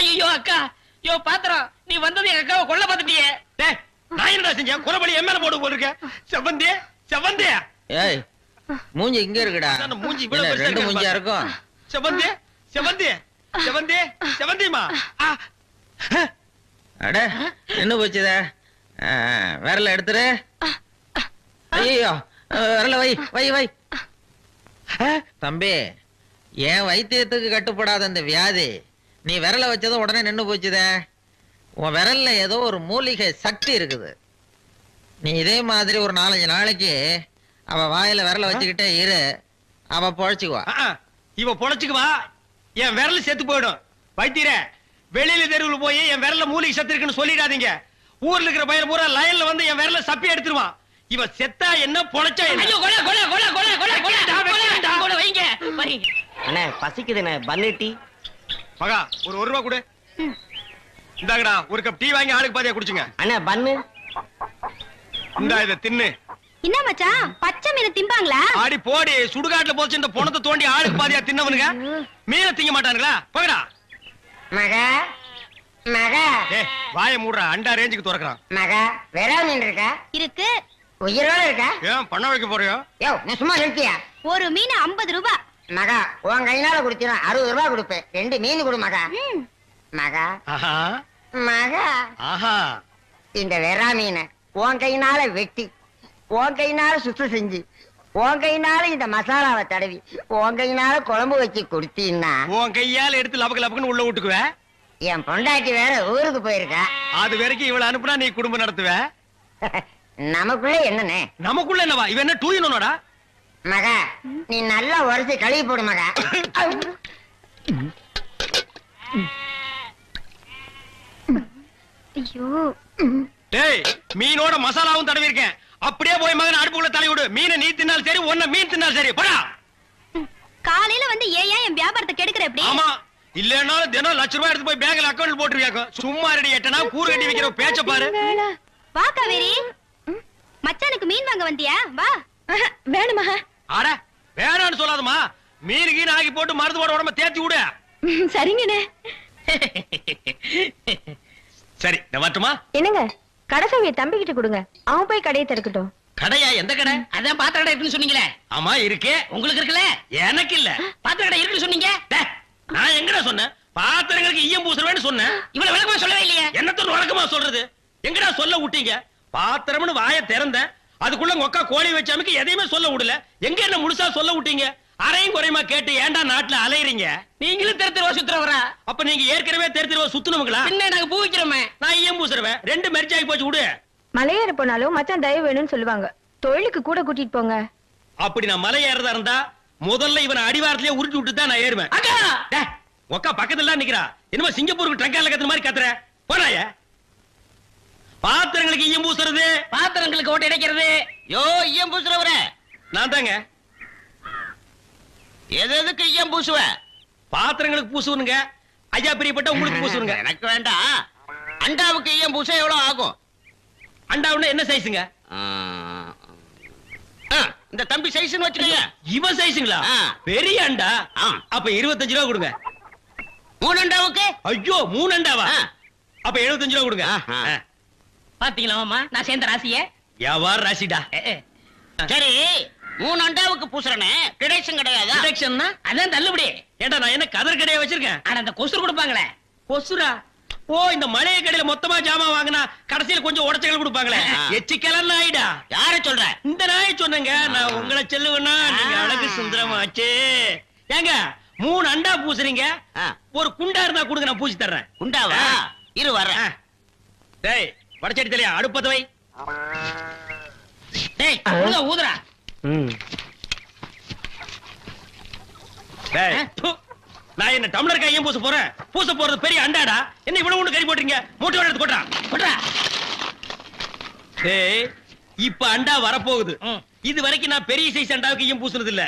ஐயோ அக்கா, யோ பாத்திரம், நீ வந்தது எங்க அக்காவை கொல்ல பாத்துட்டியே. டேய், நான் என்னடா செஞ்சேன்? குறபடி என் மேல போட்டு போயிருக்க. செவந்தே செவந்தே. ஏய், மூஞ்சி இங்க இருக்குடா. மூஞ்சி இவ்வளவு பெருசா 2 மூஞ்சியா இருக்கும். செவந்தே செவந்தே செவந்தே செவந்திமா. அட என்ன போச்சுதே? விரல எடுத்துரு. ஐயோ, விரல வை வை வை. தம்பி, என் வைத்தியத்துக்கு கட்டுப்படாத இந்த வியாதி நீ விரல வச்சதும் உடனே நின்னு போச்சுதே. உன் விரல்ல ஏதோ ஒரு மூலிகை சக்தி இருக்குது. நீ இதே மாதிரி ஒரு 4-5 நாளைக்கு அவ வாயில விரல வச்சுக்கிட்டே இரு, அவ பொழைச்சுக்குவா. இவ பொழைச்சுக்குவா, என் விரல் செத்து போயிடும். வைத்தியரே, வெளியில தெருவில் போய் என் விரல்ல மூலிகை சத்து இருக்குன்னு சொல்லிடாதீங்க. ஊர்ல இருக்கிற பையன் பூரா லயன்ல வந்து என் விரல்ல சப்பி எடுத்துருவான். இவ செத்தா என்ன, பொழைச்சா என்ன? ஐயோ கொலை கொலை கொலை கொலை கொலை கொலை கொலை வைங்க வைங்க. அண்ணே பசிக்குதுண்ணே, பன்னீர் டீ. மகா, ஒரு ரூபா கொடு. இந்தாங்கடா, ஒரு கப் டீ வாங்கி ஆளுக்கு பாதியா குடிச்சுங்க. அண்ணே பன்னு. இந்தா இத தின்னு. என்ன மச்சான், பச்சை மீன் திம்பாங்களா? ஆடி போடி, சுடுகாட்டுல போச்சு இந்த பொணத்தை தோண்டி ஆளுக்கு பாதியா தின்னவனுங்க மீனை திங்க மாட்டானுங்களா? போகடா. மகா மகா, ஏய் வாயை மூடுறா, அண்டா ரேஞ்சுக்கு துறக்குறான். மகா, வெறா மீன் இருக்கா? இருக்கு. உயிரோட இருக்கா? ஏன் பண்ண வைக்க போறியோ? யோ, நீ சும்மா நிறுத்தியா? ஒரு மீன் 50 ரூபாய். மகா, உன் கையினால குடுத்தீனா 60 ரூபாய் கொடுப்பேன். 2 மீன் கொடு மகா. மகா ஆஹா மகா, ஆஹா, இந்த வெறா மீனை உன் கையினால வெட்டி, உன் கையினால சுத்தம் செஞ்சு, உன் கையினால இந்த மசாலாவை தடவி, உன் கையினால குழம்பு வச்சு கொடுத்தீன்னா உன் கையால எடுத்து லபக்கு லபக்குன்னு உள்ள விட்டுக்குவ. என் பொண்டாட்டி வேற ஊருக்கு போயிருக்கா. அது வரைக்கும் இவள அனுப்புனா நீ குடும்பம் நடத்துவ. நமக்குள்ள என்னன்னு? நமக்குள்ள என்னவா? இவன் என்ன டூயினோடா? மகா, நீ நல்லா உரைச்சு கழுவி போடு மகா. ஐயோ, டேய், மீனோட மசாலாவும் தடவி இருக்கேன். அப்படியே போய் மகன் அடுப்புக்குள்ள தலை விடு. மீனை நீ தின்னாலும் சரி, ஒன்ன மீன் தின்னாலும் சரி. போடா. காலையில வந்து ஏன் என் வியாபாரத்தை கெடுக்கிற எப்படி? ஆமா, இல்லன்னாலும் தினம் ₹1,00,000 எடுத்து போய் பேங்க்ல அக்கவுண்ட் போட்டுருவியாக்கும். சும்மா ரெடி எட்டனா கூறு கட்டி வைக்கிற பேச்ச பாரு. வா காவேரி, மச்சானுக்கு மீன் வாங்க வந்தியா? வா. வேணுமா? அட வேணான்னு சொல்லாதமா. மீன் கீன் ஆகி போட்டு மருந்து போட உடம்ப தேத்தி விடு. சரிங்கண்ணே. சரி, நான் வரட்டுமா? என்னங்க, கடைசாவியை தம்பிக்கிட்ட கொடுங்க, அவன் போய் கடையை திறக்கட்டும். கடையா? எந்த கடை? அதான் பாத்திர கடை இருக்குன்னு சொன்னீங்களே. ஆமா இருக்கே. உங்களுக்கு இருக்குல்ல? எனக்கு இல்ல. பாத்திர கடை இருக்குன்னு சொன்னீங்க. நான் எங்கடா சொன்னேன்? பாத்திரங்களுக்கு ஈயம் பூசுறவேன்னு சொன்னேன். இவ்வளவு விளக்கமா சொல்லவே இல்லையே. என்னத்தோட வழக்கமா சொல்றது? எங்கடா சொல்ல விட்டீங்க? பாத்திரம்னு வாயை திறந்தேன், அதுக்குள்ள உங்க கோழி வச்சாமக்கு எதையுமே சொல்ல விடல. எங்க என்ன முழுசா சொல்ல விட்டீங்க? அரையும் குறையுமா கேட்டு ஏன்டா நாட்டுல அலையறீங்க? நீங்களும் தெரு சுத்துறவரா? அப்ப நீங்க ஏற்கனவே தெரு சுத்துனவங்களா? பின்ன நாங்க பூ வைக்கிறோமே. நான் ஈயம் பூசுறவேன். 2 மெர்ஜ் ஆகி போச்சு. விடு. மலையேற போனாலும் மச்சான் தயவு வேணும்னு சொல்லுவாங்க. தொழிலுக்கு கூட கூட்டிட்டு போங்க. அப்படி நான் மலை ஏறதா இருந்தா முதல்ல இவனை அடிவாரத்திலே உருட்டி விட்டு தான் நான் ஏறுவேன். அக்கா, ஒக்கா பக்கத்துல நிக்கிறா. என்னமோ சிங்கப்பூருக்கு ட்ரங்கால கத்துற மாதிரி கத்துற. போடா. போறாய பாத்திரங்களுக்கு ஈயம் பூசுறது, பாத்திரங்களுக்கு ஓட்டு இடைக்கிறது. யோ ஈயம் பூசுறவர நான் தாங்க. எதுக்கு ஈயம் பூசுவ? பாத்திரங்களுக்கு பூசுவனுங்க. ஐயா பிரியப்பட்ட உங்களுக்கு பூசுவனுங்க. எனக்கு வேண்டாம். அண்டாவுக்கு ஈயம் பூச எவ்வளவு ஆகும்? அண்டாவுன்னா என்ன சைஸுங்க? இந்த தம்பி சைஸ்னு வச்சுக்கோங்க. இவன் சைஸுங்களா? பெரிய அண்டா. அப்ப 25 ரூபா கொடுங்க. 3 அண்டாவுக்கு? ஐயோ 3 அண்டாவா? அப்ப 75 ரூபா கொடுங்க. பாத்தீங்களா மாமா, நான் சேர்ந்த ராசியே. வியாபார ராசிடா. சரி 3 அண்டாவுக்கு பூசுறனே டிடக்ஷன் கிடையாதா? டிடக்ஷன்னா அதான் தள்ளுபடி. ஏண்டா நான் என்ன கதர் கடையா வச்சிருக்கேன்? ஆனா அந்த கொசுறு கொடுப்பாங்களே. கொசுரா? ஓ, இந்த மளிகை கடையில மொத்தமா ஜாமான் வாங்கினா கடைசியில கொஞ்சம் உடச்சல் கொடுப்பாங்களே, எச்சிக்கலர் நாயிடா. யார சொல்ற? இந்த நாயை சொன்னங்க. நான் உங்களை செல்லுவேன்னா நீங்க அழகு சுந்தரமாச்சு. ஏங்க 3 அண்டா பூசுறீங்க, ஒரு குண்டா இருந்தா கொடுங்க, நான் பூசி தர்றேன். குண்டாவா? இரு வர்றேன். டேய் வடச்சடி தலையா, அடுப்பத வை. டேய் ஊதுறா. டேய் நான் என்ன டம்ளர் கையும் பூச போறேன்? பூச போறது பெரிய அண்டாடா. என்ன இவ்வளவு ஒண்ணு கறி போட்டுறீங்க? மூட்டை எடுத்து கொட்டா கொட்டா. டேய் இப்ப அண்டா வரப்போகுது. இது வரைக்கும் நான் பெரிய சைஸ் அண்டாவுக்கு ஈயம் பூசுனது இல்ல.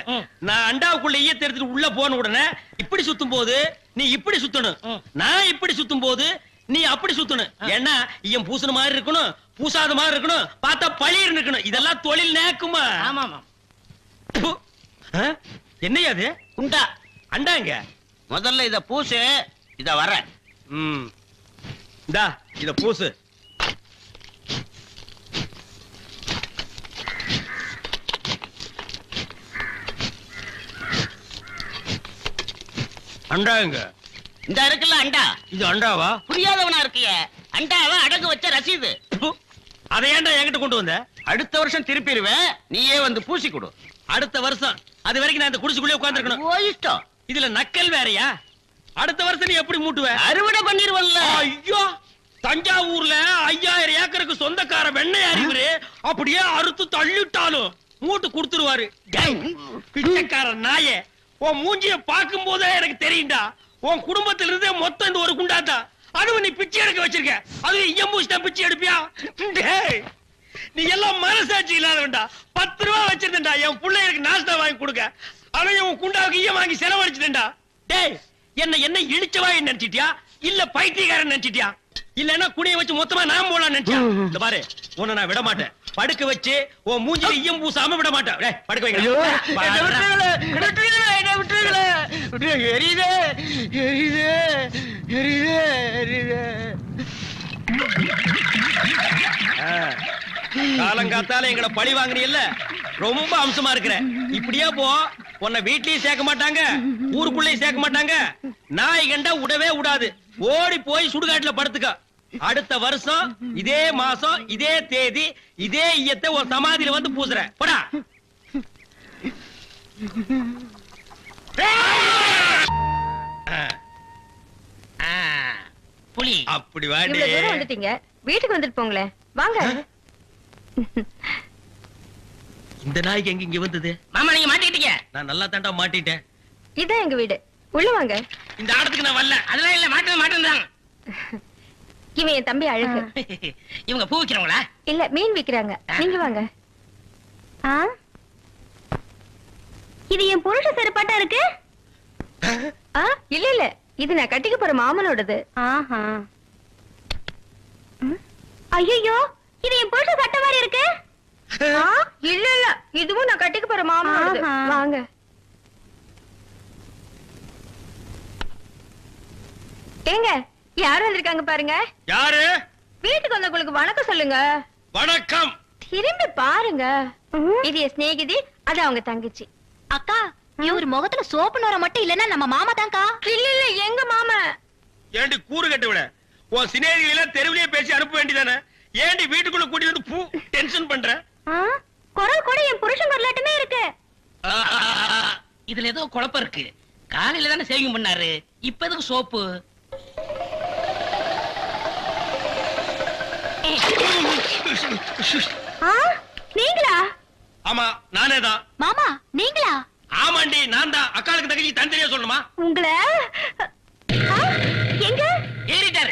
நான் அண்டாவுக்குள்ள ஈயத்தை எடுத்துட்டு உள்ள போன உடனே இப்படி சுத்தும் போது நீ இப்படி சுத்தணும், நான் இப்படி சுத்தும் போது நீ அப்படி சுத்தணும். ஏன்னா ஈயம் பூசுன மாதிரி இருக்கணும், பூசாத மாதிரி இருக்கணும், பார்த்தா பழிர் இருக்கணும். இதெல்லாம் தொழில் நேக்குமா? ஆமா ஆமா. என்னையா அது? குண்டா அண்டாங்க. முதல்ல இத பூசு, இத வர. இந்தா இத பூசு. அண்டாங்க. இந்த இருக்குல்ல அண்டா, இது அண்டாவா? புரியாதவனா இருக்கிய. அண்டாவா அடகு வச்ச ரசீது. அதை ஏன்டா என்கிட்ட கொண்டு வந்த? அடுத்த வருஷம் திருப்பிடுவேன், நீயே வந்து பூசி கொடு. அடுத்த வருஷம்? அது வரைக்கும் நான் இந்த குடிசுக்குள்ளே உட்கார்ந்திருக்கணும். ஓ இஷ்டம். இதுல நக்கல் வேறயா? அடுத்த வருஷம் நீ எப்படி மூட்டுவ? அறுவடை பண்ணிருவல்ல. ஐயோ, தஞ்சாவூர்ல 5000 ஏக்கருக்கு சொந்தக்கார வெண்ணெய் அறிவுரு அப்படியே அறுத்து தள்ளிட்டாலும் மூட்டு கொடுத்துருவாரு. பிச்சைக்கார நாயே, உன் மூஞ்சிய பார்க்கும் போதே எனக்கு தெரியும்டா, உன் குடும்பத்துல இருந்தே மொத்தம் இந்த ஒரு குண்டாத்தா. அதுவும் நீ பிச்சை எடுக்க வச்சிருக்க, அது எம்பூசிட்டா பிச்சை எடுப்பியா? நீ எல்லாம் மனசாட்சி இல்லாதவன்டா. 10 ரூபா வச்சிருந்தா என் பிள்ளைகளுக்கு நாஸ்தா வாங்கி கொடுக்க, ஆனா உன் குண்டாவுக்கு ஈயம் வாங்கி செலவழிச்சுட்டா. டேய் என்ன இழிச்சவாய் நினைச்சிட்டியா, இல்ல பைத்தியக்காரன் நினைச்சிட்டியா, இல்லன்னா குனிய வச்சு மொத்தமா நான் போலாம் நினைச்சியா? இந்த பாரு, உன்னை நான் விட மாட்டேன். படுக்க வச்சு உன் மூஞ்சில ஈயம் பூசாம விட மாட்டேன். டேய் படுக்க வைங்க. காலங்காத்தால எங்களை பழி வாங்குறீல்ல, ரொம்ப அம்சமா இருக்கிற. இப்படியே போ, உன்னை வீட்லயும் சேர்க்க மாட்டாங்க, ஊருக்குள்ளயும் சேர்க்க மாட்டாங்க. நாய் கண்டா விடவே விடாது. ஓடி போய் சுடுகாட்டுல படுத்துக்க. அடுத்த வருஷம் இதே மாசம் இதே தேதி இதே ஈயத்தை ஒரு சமாதியில வந்து பூசுறேன். போடா. புலி அப்படி வாடி. இவ்வளவு தூரம் வந்துட்டீங்க, வீட்டுக்கு வந்துட்டு போங்களே. வாங்க. இந்த நாய்க்கு எங்க இங்க வந்தது? மாமா நீங்க மாட்டிக்கிட்டீங்க. நான் நல்லா தாண்டா மாட்டிட்டேன். இதான் எங்க வீடு, உள்ள வாங்க. இந்த ஆடத்துக்கு நான் வரல. அதெல்லாம் இல்ல, மாட்டேன். இவன் என் தம்பி அழகு. இவங்க பூ விக்கிறவங்களா? இல்ல, மீன் விக்கிறாங்க. நீங்க வாங்க. இது என் புருஷ செருப்பாட்டா இருக்கு. இல்ல இல்ல, இது நான் கட்டிக்க போற மாமனோடது. ஐயோ, இது என் புருஷ சட்டை மாதிரி இருக்கு. இல்ல இல்ல, இதுவும் நான் கட்டிக்க போற மாமனோடது. வாங்க. ஏங்க, யார் வந்திருக்காங்க பாருங்க. யாரு? வீட்டுக்கு வந்தவங்களுக்கு வணக்கம் சொல்லுங்க. வணக்கம். திரும்பி பாருங்க. இது என் சிநேகிதி, அது அவங்க தங்கச்சி. அக்கா, இவர் முகத்துல சோப்பு நோர மட்டும் இல்லன்னா நம்ம மாமா தான்க்கா. இல்ல இல்ல, எங்க மாமா. ஏண்டி கூறு கட்ட விட, உன் சிநேகிதிகளை தெருவிலேயே பேசி அனுப்ப வேண்டியதானே? ஏண்டி வீட்டுக்குள்ள கூட்டிட்டு வந்து பூ டென்ஷன் பண்ற? குரல் கூட என் புருஷன் குரலாட்டமே இருக்கு. இதுல ஏதோ குழப்பம் இருக்கு. காலையில தானே சேவிங் பண்ணாரு, இப்ப எதுக்கு சோப்பு? நீங்களா? ஆமா நானே தான். மாமா நீங்களா? ஆமாண்டி நான் தான். அக்காளுக்கு தங்கச்சி தனித்தனியா சொல்லணுமா? உங்களை எங்க ஏறிட்டாரு.